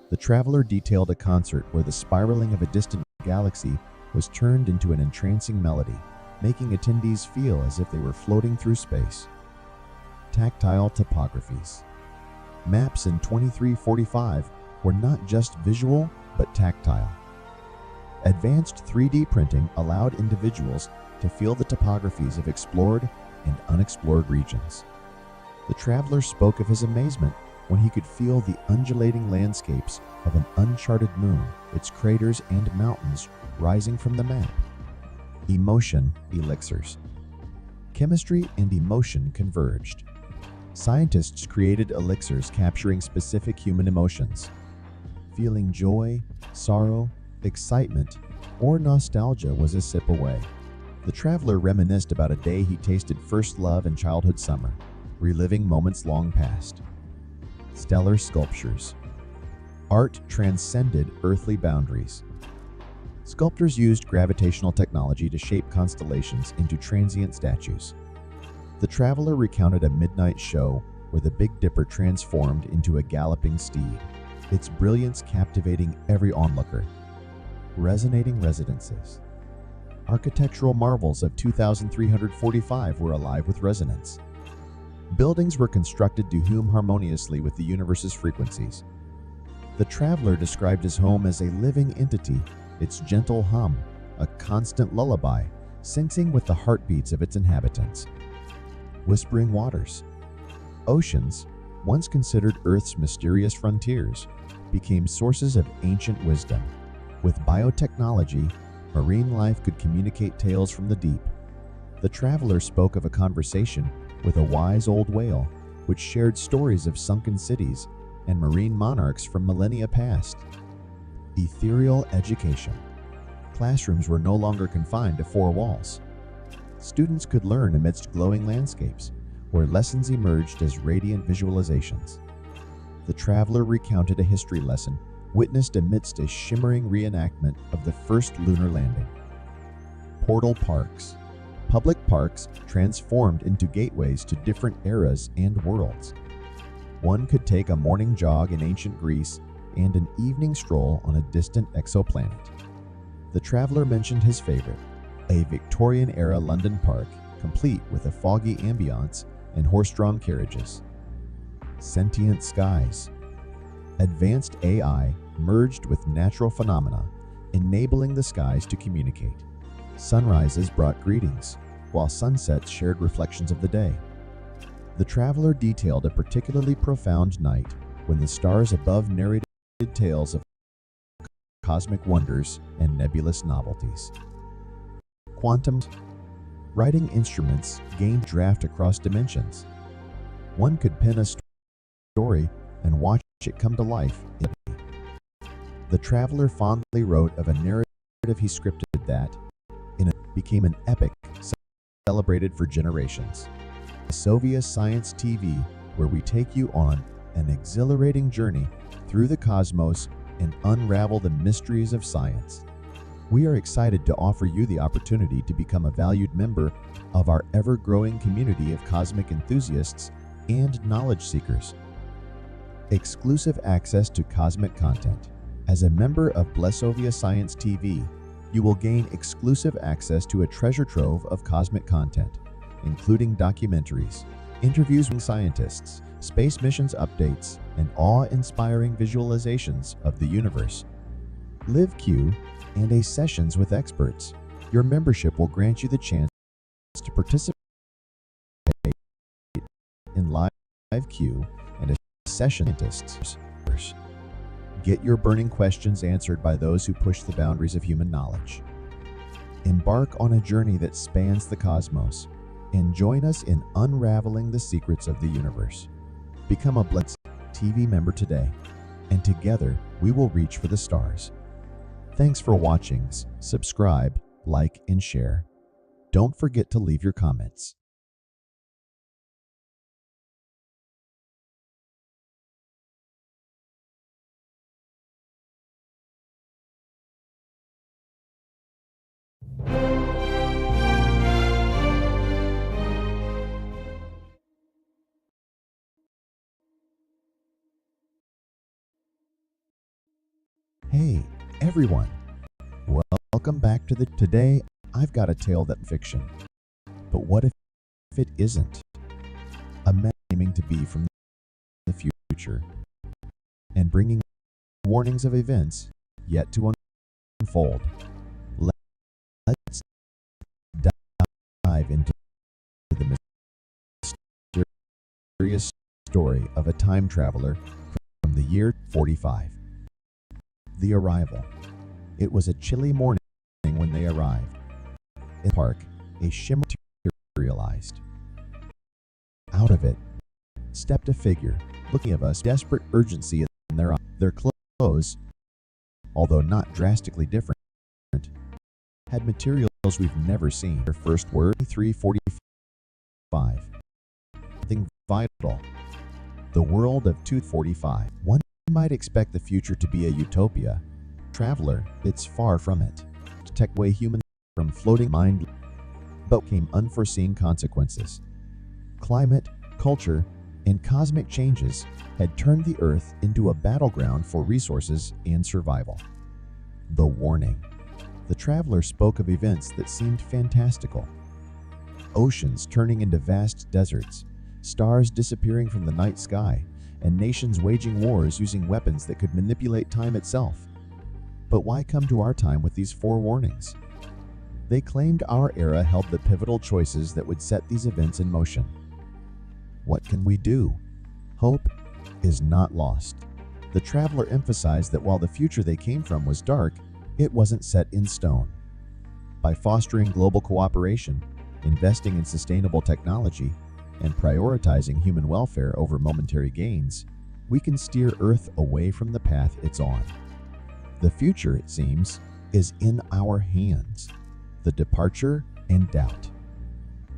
[SPEAKER 1] The traveler detailed a concert where the spiraling of a distant galaxy was turned into an entrancing melody, making attendees feel as if they were floating through space. Tactile topographies. Maps in 2345 were not just visual, but tactile. Advanced 3D printing allowed individuals to feel the topographies of explored and unexplored regions. The traveler spoke of his amazement when he could feel the undulating landscapes of an uncharted moon, its craters and mountains rising from the map. Emotion elixirs. Chemistry and emotion converged. Scientists created elixirs capturing specific human emotions. Feeling joy, sorrow, excitement, or nostalgia was a sip away. The traveler reminisced about a day he tasted first love and childhood summer, reliving moments long past. Stellar sculptures. Art transcended earthly boundaries. Sculptors used gravitational technology to shape constellations into transient statues. The traveler recounted a midnight show where the Big Dipper transformed into a galloping steed, its brilliance captivating every onlooker. Resonating residences. Architectural marvels of 2345 were alive with resonance. Buildings were constructed to hum harmoniously with the universe's frequencies. The traveler described his home as a living entity, its gentle hum, a constant lullaby, syncing with the heartbeats of its inhabitants. Whispering waters. Oceans, once considered Earth's mysterious frontiers, became sources of ancient wisdom. With biotechnology, marine life could communicate tales from the deep. The traveler spoke of a conversation with a wise old whale, which shared stories of sunken cities and marine monarchs from millennia past. Ethereal education. Classrooms were no longer confined to four walls. Students could learn amidst glowing landscapes, where lessons emerged as radiant visualizations. The traveler recounted a history lesson witnessed amidst a shimmering reenactment of the first lunar landing. Portal parks. Public parks transformed into gateways to different eras and worlds. One could take a morning jog in ancient Greece and an evening stroll on a distant exoplanet. The traveler mentioned his favorite, a Victorian-era London park, complete with a foggy ambiance and horse-drawn carriages. Sentient skies. Advanced AI merged with natural phenomena, enabling the skies to communicate. Sunrises brought greetings, while sunsets shared reflections of the day. The traveler detailed a particularly profound night when the stars above narrated tales of cosmic wonders and nebulous novelties. Quantum. Writing instruments gained draft across dimensions. One could pen a story and watch it come to life. The traveler fondly wrote of a narrative he scripted that, became an epic celebrated for generations. Soviet Science TV, where we take you on an exhilarating journey through the cosmos and unravel the mysteries of science. We are excited to offer you the opportunity to become a valued member of our ever-growing community of cosmic enthusiasts and knowledge seekers. Exclusive access to cosmic content. As a member of Blessovia Science TV, you will gain exclusive access to a treasure trove of cosmic content, including documentaries, interviews with scientists, space missions updates, and awe-inspiring visualizations of the universe. Live Q and a sessions with experts. Your membership will grant you the chance to participate in live Q and a session with scientists. Get your burning questions answered by those who push the boundaries of human knowledge. Embark on a journey that spans the cosmos and join us in unraveling the secrets of the universe. Become a Blessed TV member today, and together we will reach for the stars. Thanks for watching. Subscribe, like, and share. Don't forget to leave your comments. Hey, everyone. Welcome back to Today, I've got a tale that's fiction. But what if it isn't? Imagine aiming to be from the future and bringing warnings of events yet to unfold. Let's dive into the mysterious story of a time traveler from the year 45. The arrival. It was a chilly morning when they arrived. In the park, a shimmer materialized. Out of it stepped a figure, looking at us desperate urgency in their eyes. Their clothes, although not drastically different, had materials we've never seen. Their first word, 345. Something vital. The world of 245. One might expect the future to be a utopia. Traveler, it's far from it. To protect away humans from floating mind, but came unforeseen consequences. Climate, culture, and cosmic changes had turned the Earth into a battleground for resources and survival. The warning. The traveler spoke of events that seemed fantastical. Oceans turning into vast deserts, stars disappearing from the night sky, and nations waging wars using weapons that could manipulate time itself. But why come to our time with these forewarnings? They claimed our era held the pivotal choices that would set these events in motion. What can we do? Hope is not lost. The traveler emphasized that while the future they came from was dark, it wasn't set in stone. By fostering global cooperation, investing in sustainable technology, and prioritizing human welfare over momentary gains, we can steer Earth away from the path it's on. The future, it seems, is in our hands. The departure and doubt.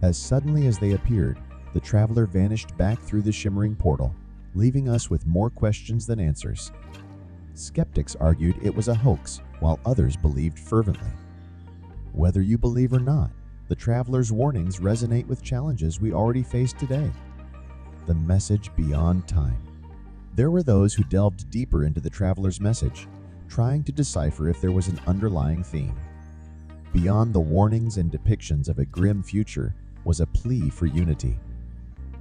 [SPEAKER 1] As suddenly as they appeared, the traveler vanished back through the shimmering portal, leaving us with more questions than answers. Skeptics argued it was a hoax, while others believed fervently. Whether you believe or not, the traveler's warnings resonate with challenges we already face today. The message beyond time. There were those who delved deeper into the traveler's message, trying to decipher if there was an underlying theme. Beyond the warnings and depictions of a grim future was a plea for unity.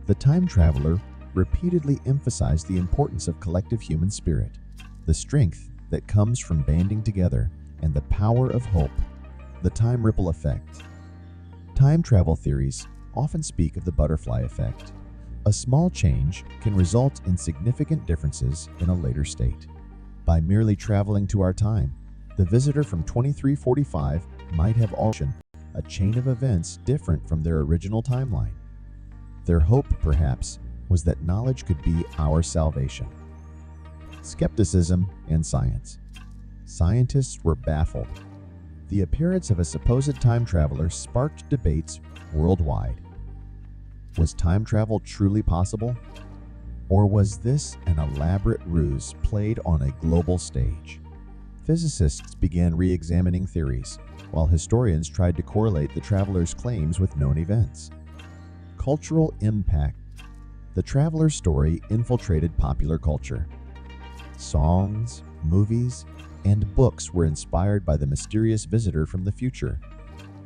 [SPEAKER 1] The time traveler repeatedly emphasized the importance of collective human spirit, the strength that comes from banding together, and the power of hope. The time ripple effect. Time travel theories often speak of the butterfly effect. A small change can result in significant differences in a later state. By merely traveling to our time, the visitor from 2345 might have altered a chain of events different from their original timeline. Their hope, perhaps, was that knowledge could be our salvation. Skepticism and science. Scientists were baffled. The appearance of a supposed time traveler sparked debates worldwide. Was time travel truly possible? Or was this an elaborate ruse played on a global stage? Physicists began re-examining theories, while historians tried to correlate the traveler's claims with known events. Cultural impact. The traveler's story infiltrated popular culture. Songs, movies, and books were inspired by the mysterious visitor from the future.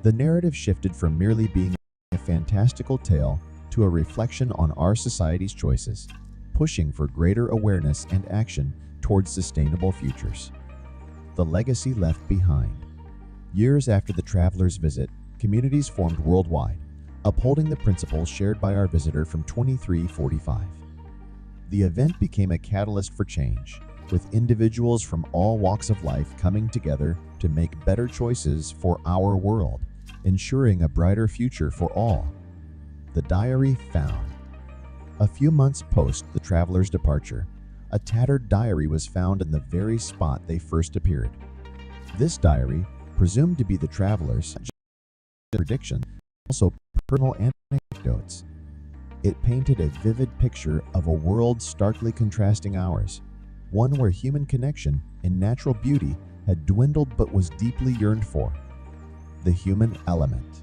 [SPEAKER 1] The narrative shifted from merely being a fantastical tale to a reflection on our society's choices, pushing for greater awareness and action towards sustainable futures. The legacy left behind. Years after the traveler's visit, communities formed worldwide, upholding the principles shared by our visitor from 2345. The event became a catalyst for change, with individuals from all walks of life coming together to make better choices for our world, ensuring a brighter future for all. The diary found. A few months post the traveler's departure, a tattered diary was found in the very spot they first appeared. This diary, presumed to be the traveler's prediction, also personal anecdotes. It painted a vivid picture of a world starkly contrasting ours, one where human connection and natural beauty had dwindled but was deeply yearned for. The human element.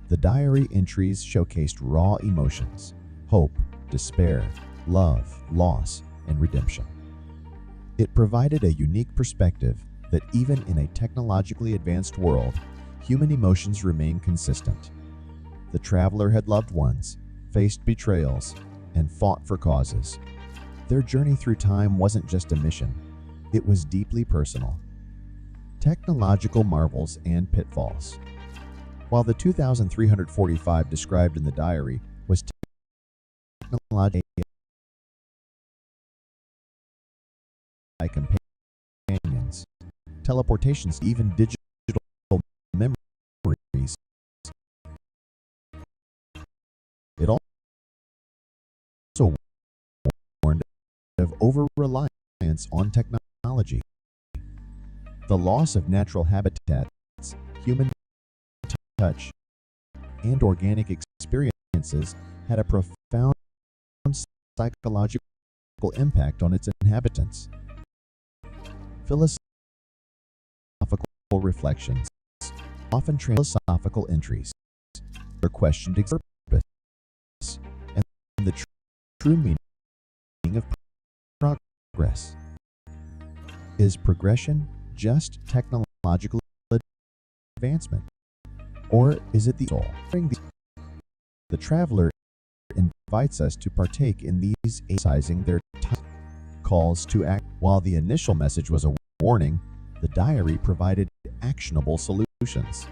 [SPEAKER 1] The diary entries showcased raw emotions: hope, despair, love, loss, and redemption. It provided a unique perspective that even in a technologically advanced world, human emotions remain consistent. The traveler had loved ones, faced betrayals, and fought for causes. Their journey through time wasn't just a mission, it was deeply personal. Technological marvels and pitfalls. While the 2345 described in the diary was technological companions, teleportations, even digital memories, it also warned of over-reliance on technology. The loss of natural habitats, human touch, and organic experiences had a profound psychological impact on its inhabitants. Philosophical reflections, often philosophical entries, are questioned its purpose and the true meaning of progress. Is progression just technological advancement, or is it the soul? The traveler invites us to partake in these, emphasizing their calls to act. While the initial message was a warning, the diary provided actionable solutions.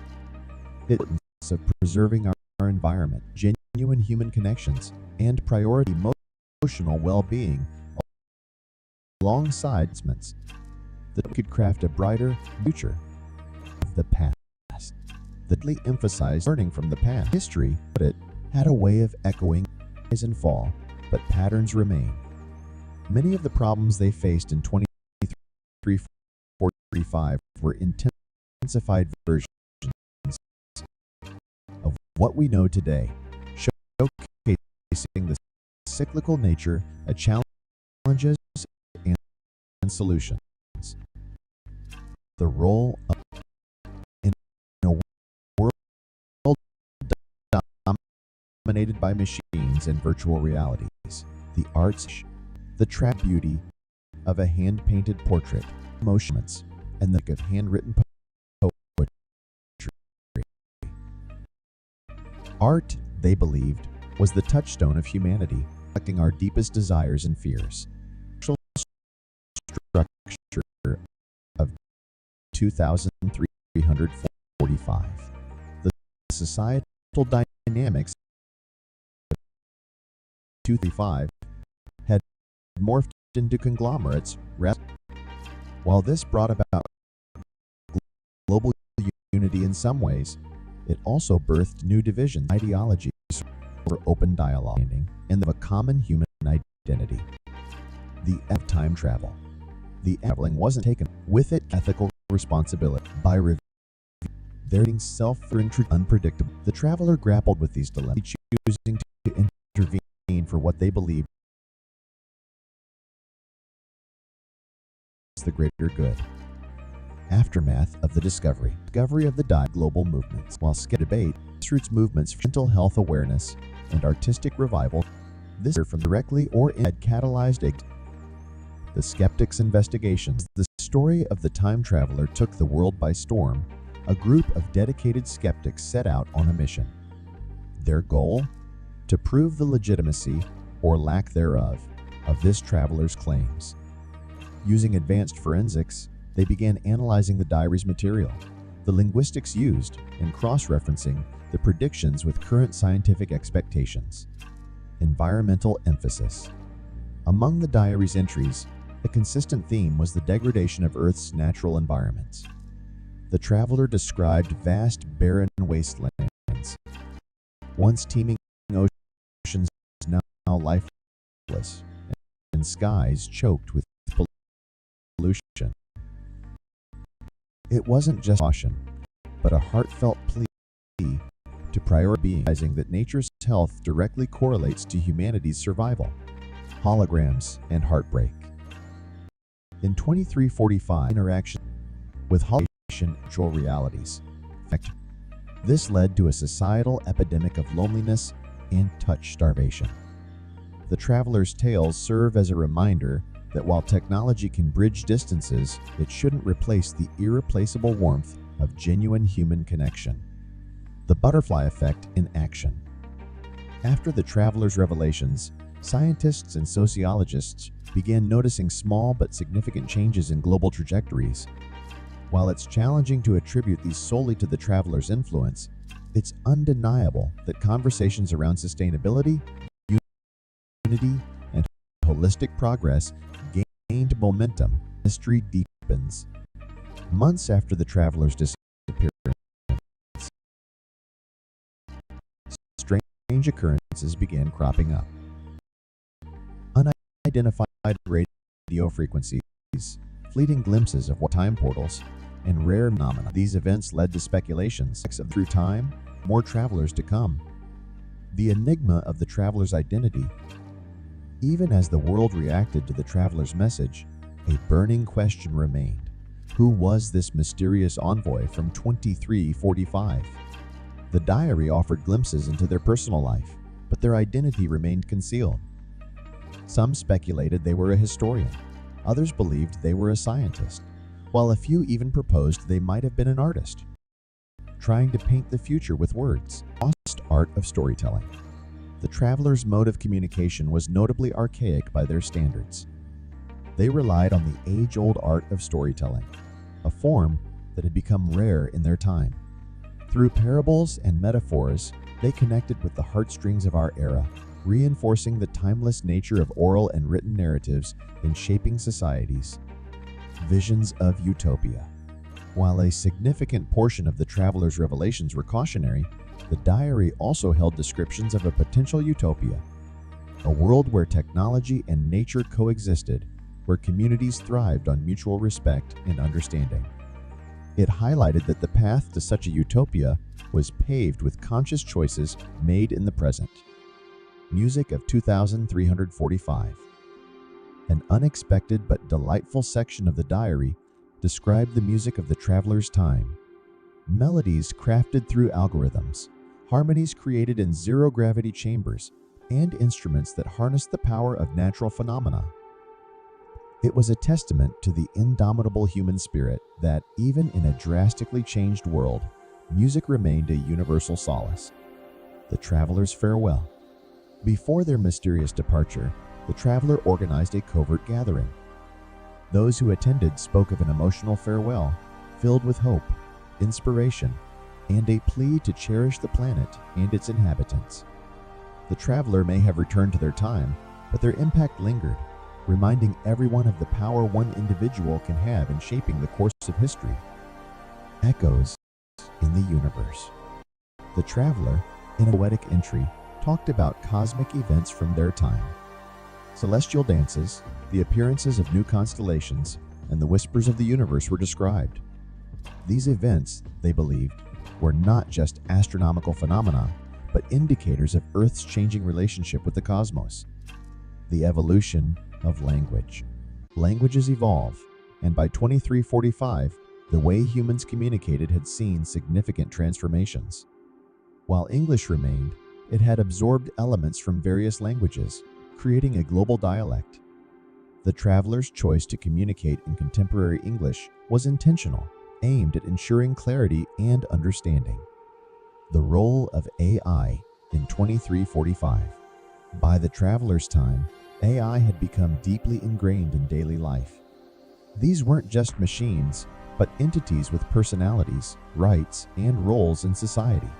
[SPEAKER 1] The importance of preserving our environment, genuine human connections, and priority emotional well-being alongside advancements that could craft a brighter future. The past. The daily emphasized learning from the past. History, but it had a way of echoing rise and fall, but patterns remain. Many of the problems they faced in 2345 were intensified versions of what we know today, showcasing the cyclical nature of challenges and solutions. The role of in a world dominated by machines and virtual realities, the arts, the trap beauty of a hand-painted portrait, emotions, and the of handwritten poetry. Art, they believed, was the touchstone of humanity, reflecting our deepest desires and fears. Structure of 2345. The societal dynamics of 235 had morphed into conglomerates. While this brought about global unity in some ways, it also birthed new divisions, ideologies for open dialogue, and of a common human identity. The of time travel. The traveling wasn't taken with it ethical responsibility by their unpredictable. The traveler grappled with these dilemmas, choosing to intervene for what they believed the greater good. Aftermath of the discovery of the global movements. While debate, grassroots movements for mental health awareness and artistic revival, this from directly or had catalyzed the skeptics' investigations. The story of the time traveler took the world by storm. A group of dedicated skeptics set out on a mission. Their goal? To prove the legitimacy, or lack thereof, of this traveler's claims. Using advanced forensics, they began analyzing the diary's material, the linguistics used, and cross-referencing the predictions with current scientific expectations. Environmental emphasis. Among the diary's entries, a consistent theme was the degradation of Earth's natural environments. The traveler described vast, barren wastelands, once teeming oceans now lifeless, and skies choked with pollution. It wasn't just caution, but a heartfelt plea to prioritizing that nature's health directly correlates to humanity's survival, holograms, and heartbreak. In 2345, interaction with virtual realities. This led to a societal epidemic of loneliness and touch starvation. The traveler's tales serve as a reminder that while technology can bridge distances, it shouldn't replace the irreplaceable warmth of genuine human connection. The butterfly effect in action. After the traveler's revelations, scientists and sociologists began noticing small but significant changes in global trajectories. While it's challenging to attribute these solely to the traveler's influence, it's undeniable that conversations around sustainability, unity, and holistic progress gained momentum. History deepens. Months after the traveler's disappearance, strange occurrences began cropping up. Unidentified radio frequencies, fleeting glimpses of time portals, and rare phenomena. These events led to speculations through time, more travelers to come. The enigma of the traveler's identity. Even as the world reacted to the traveler's message, a burning question remained. Who was this mysterious envoy from 2345? The diary offered glimpses into their personal life, but their identity remained concealed. Some speculated they were a historian. Others believed they were a scientist, while a few even proposed they might have been an artist, trying to paint the future with words. Lost art of storytelling. The traveler's mode of communication was notably archaic by their standards. They relied on the age-old art of storytelling, a form that had become rare in their time. Through parables and metaphors, they connected with the heartstrings of our era, reinforcing the timeless nature of oral and written narratives in shaping societies. Visions of utopia. While a significant portion of the traveler's revelations were cautionary, the diary also held descriptions of a potential utopia, a world where technology and nature coexisted, where communities thrived on mutual respect and understanding. It highlighted that the path to such a utopia was paved with conscious choices made in the present. Music of 2345. An unexpected but delightful section of the diary described the music of the traveler's time. Melodies crafted through algorithms, harmonies created in zero-gravity chambers, and instruments that harnessed the power of natural phenomena. It was a testament to the indomitable human spirit that, even in a drastically changed world, music remained a universal solace. The traveler's farewell. Before their mysterious departure, the traveler organized a covert gathering. Those who attended spoke of an emotional farewell, filled with hope, inspiration, and a plea to cherish the planet and its inhabitants. The traveler may have returned to their time, but their impact lingered, reminding everyone of the power one individual can have in shaping the course of history. Echoes in the universe. The traveler, in a poetic entry, talked about cosmic events from their time. Celestial dances, the appearances of new constellations, and the whispers of the universe were described. These events, they believed, were not just astronomical phenomena, but indicators of Earth's changing relationship with the cosmos. The evolution of language. Languages evolve, and by 2345, the way humans communicated had seen significant transformations. While English remained, it had absorbed elements from various languages, creating a global dialect. The travelers' choice to communicate in contemporary English was intentional, aimed at ensuring clarity and understanding. The role of AI in 2345. By the travelers' time, AI had become deeply ingrained in daily life. These weren't just machines, but entities with personalities, rights, and roles in society.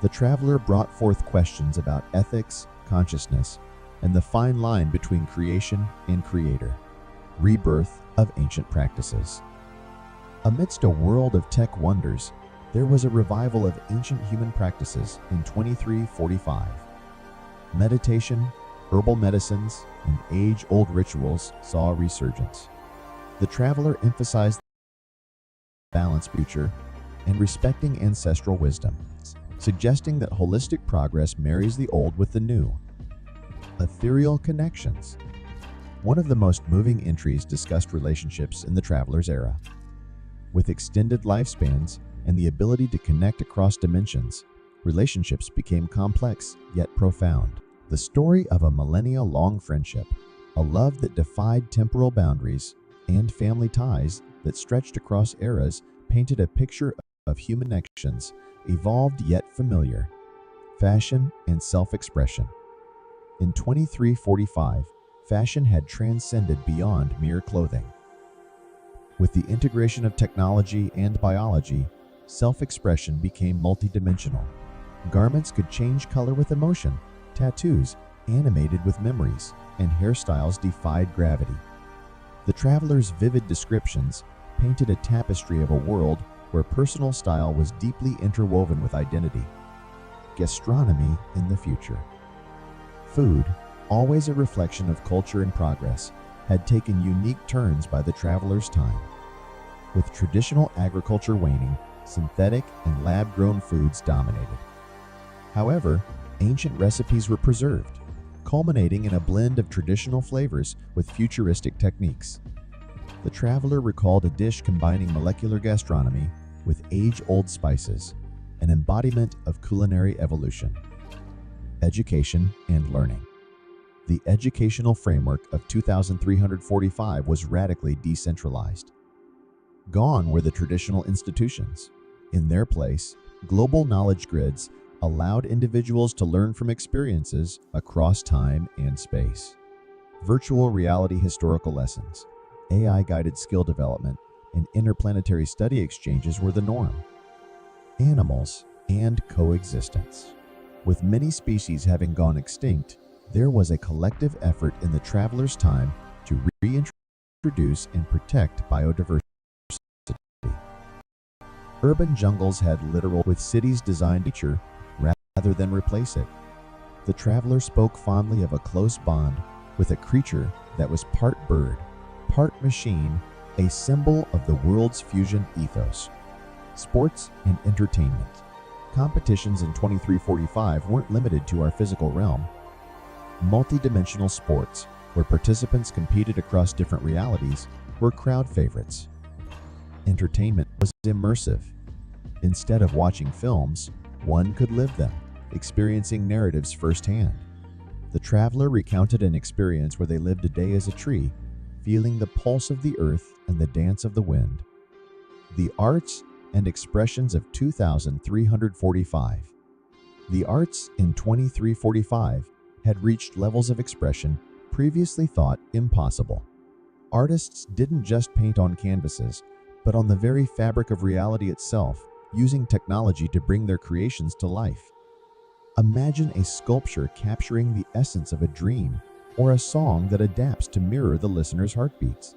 [SPEAKER 1] The traveler brought forth questions about ethics, consciousness, and the fine line between creation and creator. Rebirth of ancient practices. Amidst a world of tech wonders, there was a revival of ancient human practices in 2345. Meditation, herbal medicines, and age-old rituals saw a resurgence. The traveler emphasized balance, future, and respecting ancestral wisdom, suggesting that holistic progress marries the old with the new. Ethereal connections. One of the most moving entries discussed relationships in the traveler's era. With extended lifespans and the ability to connect across dimensions, relationships became complex yet profound. The story of a millennia-long friendship, a love that defied temporal boundaries, and family ties that stretched across eras painted a picture of human connections, evolved yet familiar. Fashion and self-expression. In 2345, fashion had transcended beyond mere clothing. With the integration of technology and biology, self-expression became multidimensional. Garments could change color with emotion, tattoos animated with memories, and hairstyles defied gravity. The traveler's vivid descriptions painted a tapestry of a world where personal style was deeply interwoven with identity. Gastronomy in the future. Food, always a reflection of culture and progress, had taken unique turns by the traveler's time. With traditional agriculture waning, synthetic and lab-grown foods dominated. However, ancient recipes were preserved, culminating in a blend of traditional flavors with futuristic techniques. The traveler recalled a dish combining molecular gastronomy with age-old spices, an embodiment of culinary evolution. Education and learning. The educational framework of 2345 was radically decentralized. Gone were the traditional institutions. In their place, global knowledge grids allowed individuals to learn from experiences across time and space. Virtual reality historical lessons, AI-guided skill development, and interplanetary study exchanges were the norm. Animals and coexistence. With many species having gone extinct, there was a collective effort in the traveler's time to reintroduce and protect biodiversity. Urban jungles had literal with cities designed nature rather than replace it. The traveler spoke fondly of a close bond with a creature that was part bird, part machine, a symbol of the world's fusion ethos. Sports and entertainment. Competitions in 2345 weren't limited to our physical realm. Multi-dimensional sports, where participants competed across different realities, were crowd favorites. Entertainment was immersive. Instead of watching films, one could live them, experiencing narratives firsthand. The traveler recounted an experience where they lived a day as a tree, feeling the pulse of the earth and the dance of the wind. The arts and expressions of 2345. The arts in 2345 had reached levels of expression previously thought impossible. Artists didn't just paint on canvases, but on the very fabric of reality itself, using technology to bring their creations to life. Imagine a sculpture capturing the essence of a dream, or a song that adapts to mirror the listener's heartbeats.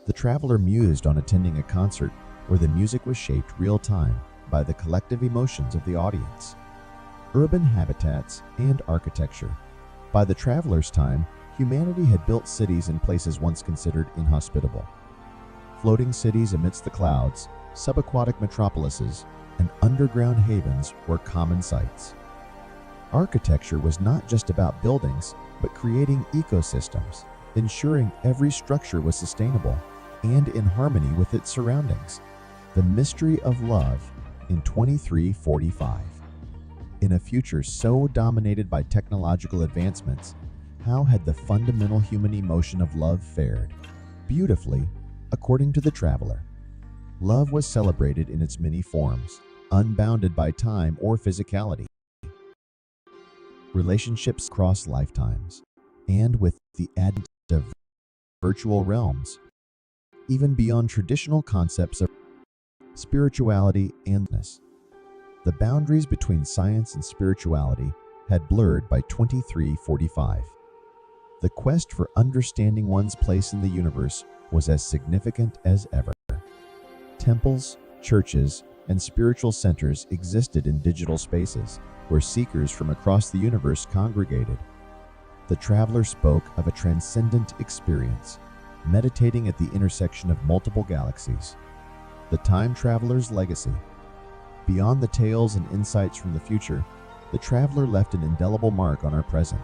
[SPEAKER 1] The traveler mused on attending a concert where the music was shaped real-time by the collective emotions of the audience. Urban habitats and architecture. By the traveler's time, humanity had built cities in places once considered inhospitable. Floating cities amidst the clouds, subaquatic metropolises, and underground havens were common sights. Architecture was not just about buildings, but creating ecosystems, ensuring every structure was sustainable. and in harmony with its surroundings. The mystery of love in 2345. In a future so dominated by technological advancements, how had the fundamental human emotion of love fared? Beautifully, according to the traveler. Love was celebrated in its many forms, unbounded by time or physicality. Relationships cross lifetimes, and with the advent of virtual realms, even beyond traditional concepts of spirituality and oneness. The boundaries between science and spirituality had blurred by 2345. The quest for understanding one's place in the universe was as significant as ever. Temples, churches, and spiritual centers existed in digital spaces where seekers from across the universe congregated. The traveler spoke of a transcendent experience, meditating at the intersection of multiple galaxies. The time traveler's legacy. Beyond the tales and insights from the future, the traveler left an indelible mark on our present.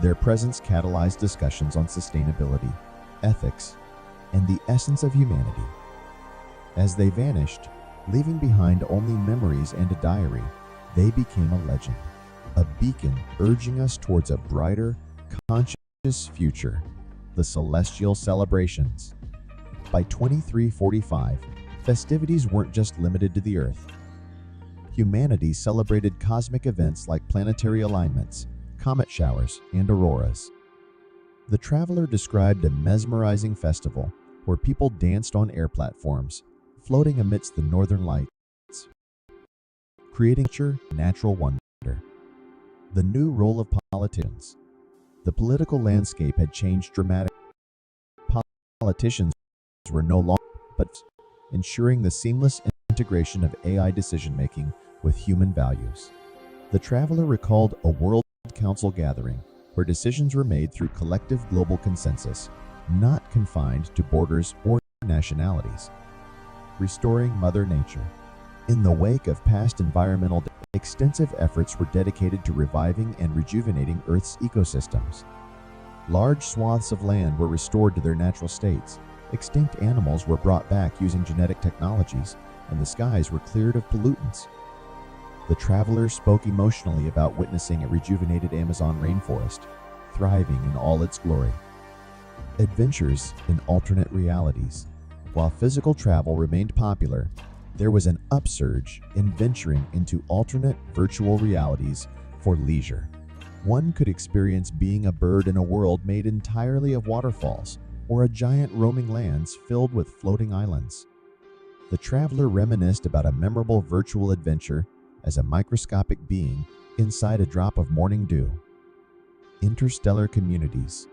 [SPEAKER 1] Their presence catalyzed discussions on sustainability, ethics, and the essence of humanity. As they vanished, leaving behind only memories and a diary, they became a legend, a beacon urging us towards a brighter, conscious future, the celestial celebrations. By 2345, festivities weren't just limited to the Earth. Humanity celebrated cosmic events like planetary alignments, comet showers, and auroras. The traveler described a mesmerizing festival where people danced on air platforms, floating amidst the northern lights, creating natural wonder. The new role of politicians. The political landscape had changed dramatically. Politicians were no longer but ensuring the seamless integration of AI decision-making with human values. The traveler recalled a World Council gathering where decisions were made through collective global consensus, not confined to borders or nationalities. Restoring Mother Nature. In the wake of past environmental extensive efforts were dedicated to reviving and rejuvenating Earth's ecosystems. Large swaths of land were restored to their natural states, extinct animals were brought back using genetic technologies, and the skies were cleared of pollutants. The traveler spoke emotionally about witnessing a rejuvenated Amazon rainforest, thriving in all its glory. Adventures in alternate realities. While physical travel remained popular, there was an upsurge in venturing into alternate virtual realities for leisure. One could experience being a bird in a world made entirely of waterfalls, or a giant roaming lands filled with floating islands. The traveler reminisced about a memorable virtual adventure as a microscopic being inside a drop of morning dew. Interstellar communities.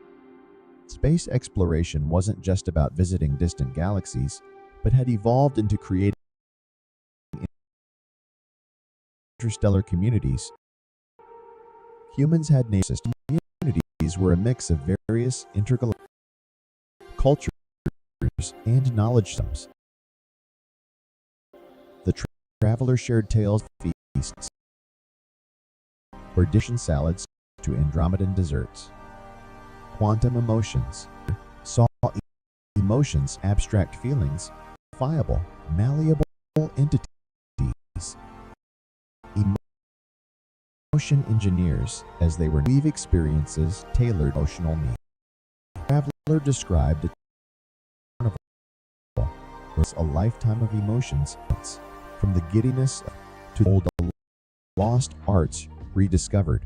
[SPEAKER 1] Space exploration wasn't just about visiting distant galaxies, but had evolved into creating interstellar communities. Humans had named system communities were a mix of various intergalactic cultures and knowledge systems. The traveler shared tales of feasts, or dish and salads to Andromedan desserts. Quantum emotions saw emotions, abstract feelings, viable, malleable entities. Emotion engineers, as they were weave experiences tailored emotional needs. The traveler described a carnival was a lifetime of emotions, from the giddiness to the old lost arts rediscovered.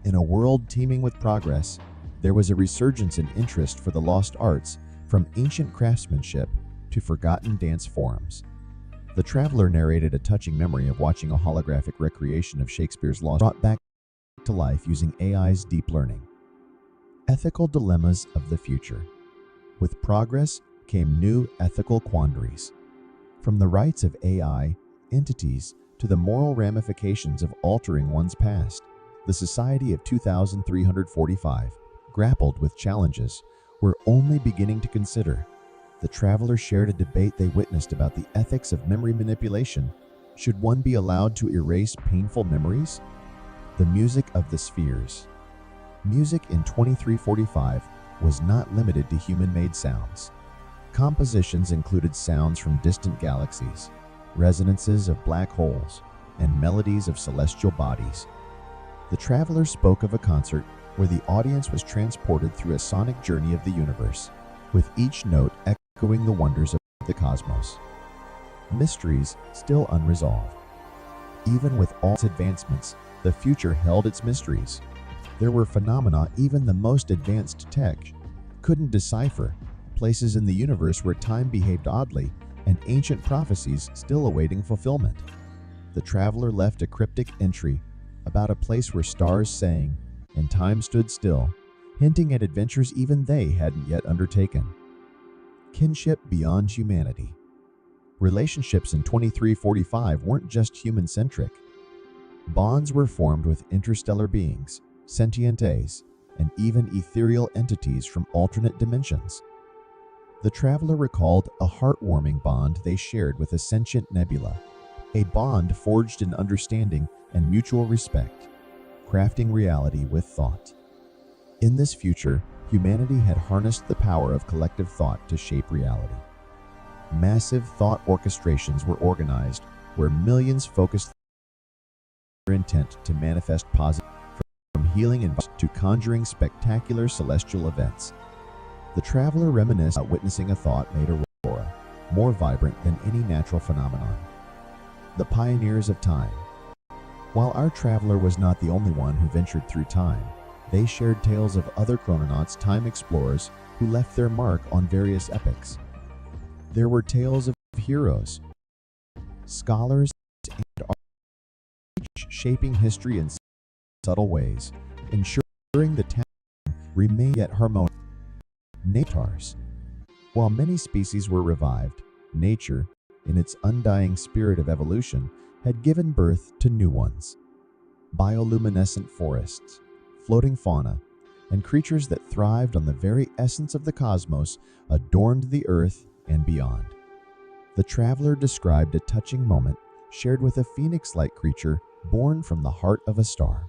[SPEAKER 1] In a world teeming with progress, there was a resurgence in interest for the lost arts, from ancient craftsmanship to forgotten dance forms. The traveler narrated a touching memory of watching a holographic recreation of Shakespeare's Lost brought back to life using AI's deep learning. Ethical dilemmas of the future. With progress came new ethical quandaries. From the rights of AI entities to the moral ramifications of altering one's past, the society of 2345 grappled with challenges we're only beginning to consider. The traveler shared a debate they witnessed about the ethics of memory manipulation. Should one be allowed to erase painful memories? The music of the spheres. Music in 2345 was not limited to human-made sounds. Compositions included sounds from distant galaxies, resonances of black holes, and melodies of celestial bodies. The traveler spoke of a concert where the audience was transported through a sonic journey of the universe, with each note echoing the wonders of the cosmos. Mysteries still unresolved. Even with all its advancements, the future held its mysteries. There were phenomena even the most advanced tech couldn't decipher, places in the universe where time behaved oddly, and ancient prophecies still awaiting fulfillment. The traveler left a cryptic entry about a place where stars sang and time stood still, hinting at adventures even they hadn't yet undertaken. Kinship beyond humanity. Relationships in 2345 weren't just human-centric. Bonds were formed with interstellar beings, sentient A's, and even ethereal entities from alternate dimensions. The traveler recalled a heartwarming bond they shared with a sentient nebula, a bond forged in understanding and mutual respect, crafting reality with thought. In this future, humanity had harnessed the power of collective thought to shape reality. Massive thought orchestrations were organized where millions focused their intent to manifest positive, from healing and to conjuring spectacular celestial events. The traveler reminisced about witnessing a thought-made aurora, more vibrant than any natural phenomenon. The pioneers of time. While our traveler was not the only one who ventured through time, they shared tales of other chrononauts, time explorers, who left their mark on various epochs. There were tales of heroes, scholars, and artists shaping history in subtle ways, ensuring the time remained yet harmonious. Natars. While many species were revived, nature, in its undying spirit of evolution, had given birth to new ones. Bioluminescent forests, floating fauna, and creatures that thrived on the very essence of the cosmos adorned the earth and beyond. The traveler described a touching moment shared with a phoenix-like creature born from the heart of a star.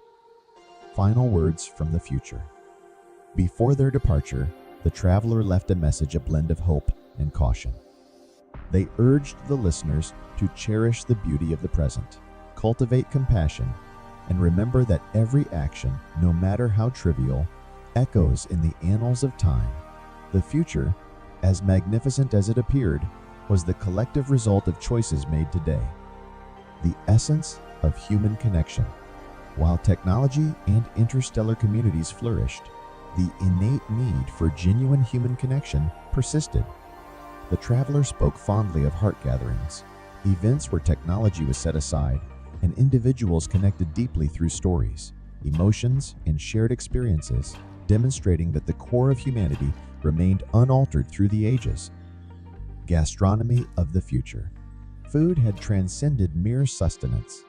[SPEAKER 1] Final words from the future. Before their departure, the traveler left a message, a blend of hope and caution. They urged the listeners to cherish the beauty of the present, cultivate compassion, and remember that every action, no matter how trivial, echoes in the annals of time. The future, as magnificent as it appeared, was the collective result of choices made today. The essence of human connection. While technology and interstellar communities flourished, the innate need for genuine human connection persisted. The traveler spoke fondly of heart gatherings, events where technology was set aside and individuals connected deeply through stories, emotions, and shared experiences, demonstrating that the core of humanity remained unaltered through the ages. Gastronomy of the future. Food had transcended mere sustenance.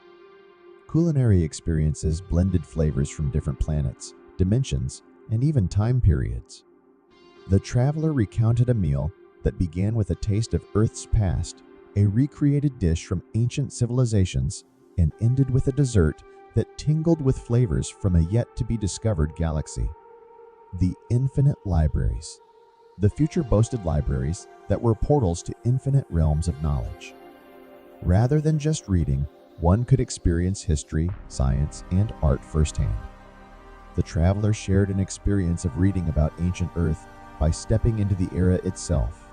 [SPEAKER 1] Culinary experiences blended flavors from different planets, dimensions, and even time periods. The traveler recounted a meal that began with a taste of Earth's past, a recreated dish from ancient civilizations, and ended with a dessert that tingled with flavors from a yet-to-be-discovered galaxy. The infinite libraries. The future boasted libraries that were portals to infinite realms of knowledge. Rather than just reading, one could experience history, science, and art firsthand. The traveler shared an experience of reading about ancient Earth by stepping into the era itself,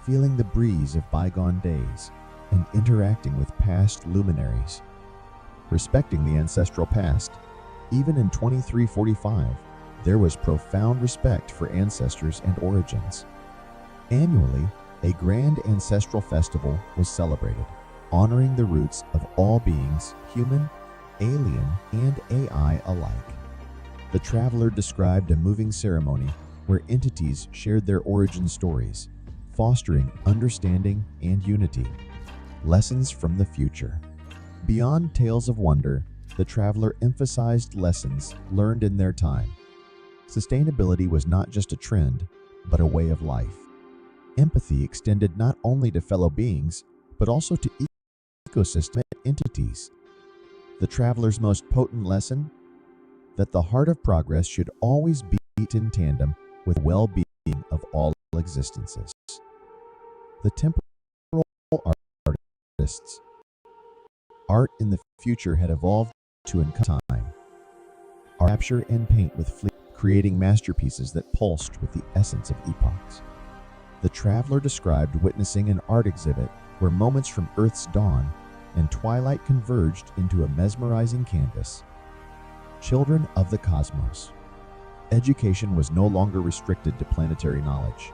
[SPEAKER 1] feeling the breeze of bygone days, and interacting with past luminaries. Respecting the ancestral past, even in 2345, there was profound respect for ancestors and origins. Annually, a grand ancestral festival was celebrated, honoring the roots of all beings, human, alien, and AI alike. The traveler described a moving ceremony where entities shared their origin stories, fostering understanding and unity. Lessons from the future. Beyond tales of wonder, the traveler emphasized lessons learned in their time. Sustainability was not just a trend, but a way of life. Empathy extended not only to fellow beings, but also to ecosystem entities. The traveler's most potent lesson? That the heart of progress should always beat in tandem with well-being of all existences. The temporal artists. Art in the future had evolved to encompass time. Capture and paint with fleet, creating masterpieces that pulsed with the essence of epochs. The traveler described witnessing an art exhibit where moments from Earth's dawn and twilight converged into a mesmerizing canvas. Children of the cosmos. Education was no longer restricted to planetary knowledge.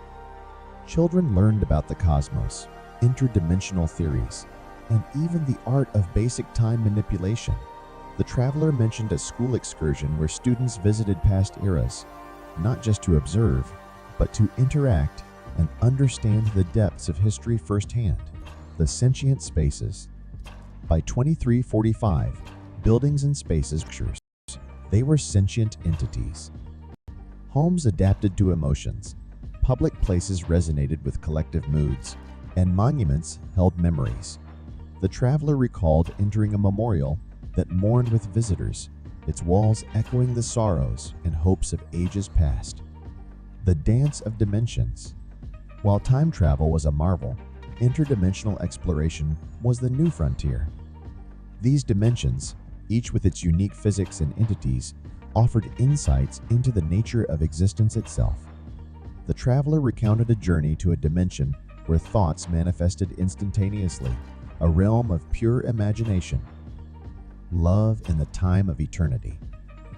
[SPEAKER 1] Children learned about the cosmos, interdimensional theories, and even the art of basic time manipulation. The traveler mentioned a school excursion where students visited past eras, not just to observe, but to interact and understand the depths of history firsthand. The sentient spaces. By 2345, buildings and spaces, they were sentient entities. Homes adapted to emotions, public places resonated with collective moods, and monuments held memories. The traveler recalled entering a memorial that mourned with visitors, its walls echoing the sorrows and hopes of ages past. The dance of dimensions. While time travel was a marvel, interdimensional exploration was the new frontier. These dimensions, each with its unique physics and entities, offered insights into the nature of existence itself. The traveler recounted a journey to a dimension where thoughts manifested instantaneously, a realm of pure imagination. Love in the time of eternity.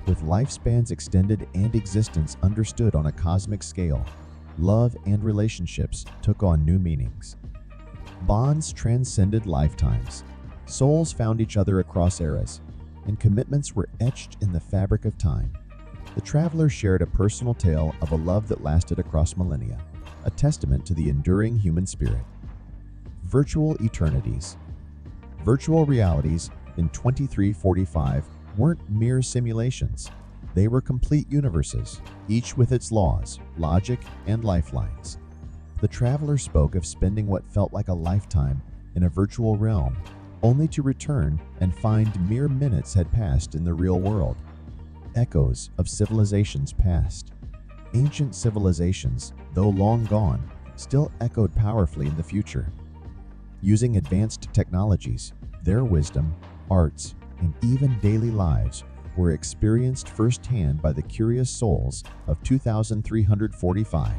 [SPEAKER 1] With lifespans extended and existence understood on a cosmic scale, love and relationships took on new meanings. Bonds transcended lifetimes. Souls found each other across eras, and commitments were etched in the fabric of time. The traveler shared a personal tale of a love that lasted across millennia, a testament to the enduring human spirit. Virtual eternities. Virtual realities in 2345 weren't mere simulations. They were complete universes, each with its laws, logic, and lifelines. The traveler spoke of spending what felt like a lifetime in a virtual realm, only to return and find mere minutes had passed in the real world. Echoes of civilizations past. Ancient civilizations, though long gone, still echoed powerfully in the future. Using advanced technologies, their wisdom, arts, and even daily lives were experienced firsthand by the curious souls of 2345.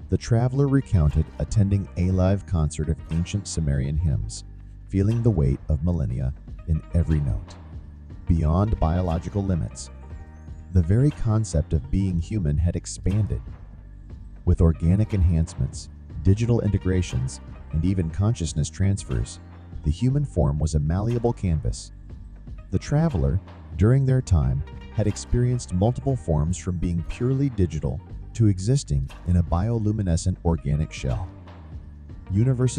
[SPEAKER 1] The traveler recounted attending a live concert of ancient Sumerian hymns, feeling the weight of millennia in every note. Beyond biological limits, the very concept of being human had expanded. With organic enhancements, digital integrations, and even consciousness transfers, the human form was a malleable canvas. The traveler, during their time, had experienced multiple forms from being purely digital to existing in a bioluminescent organic shell. Universes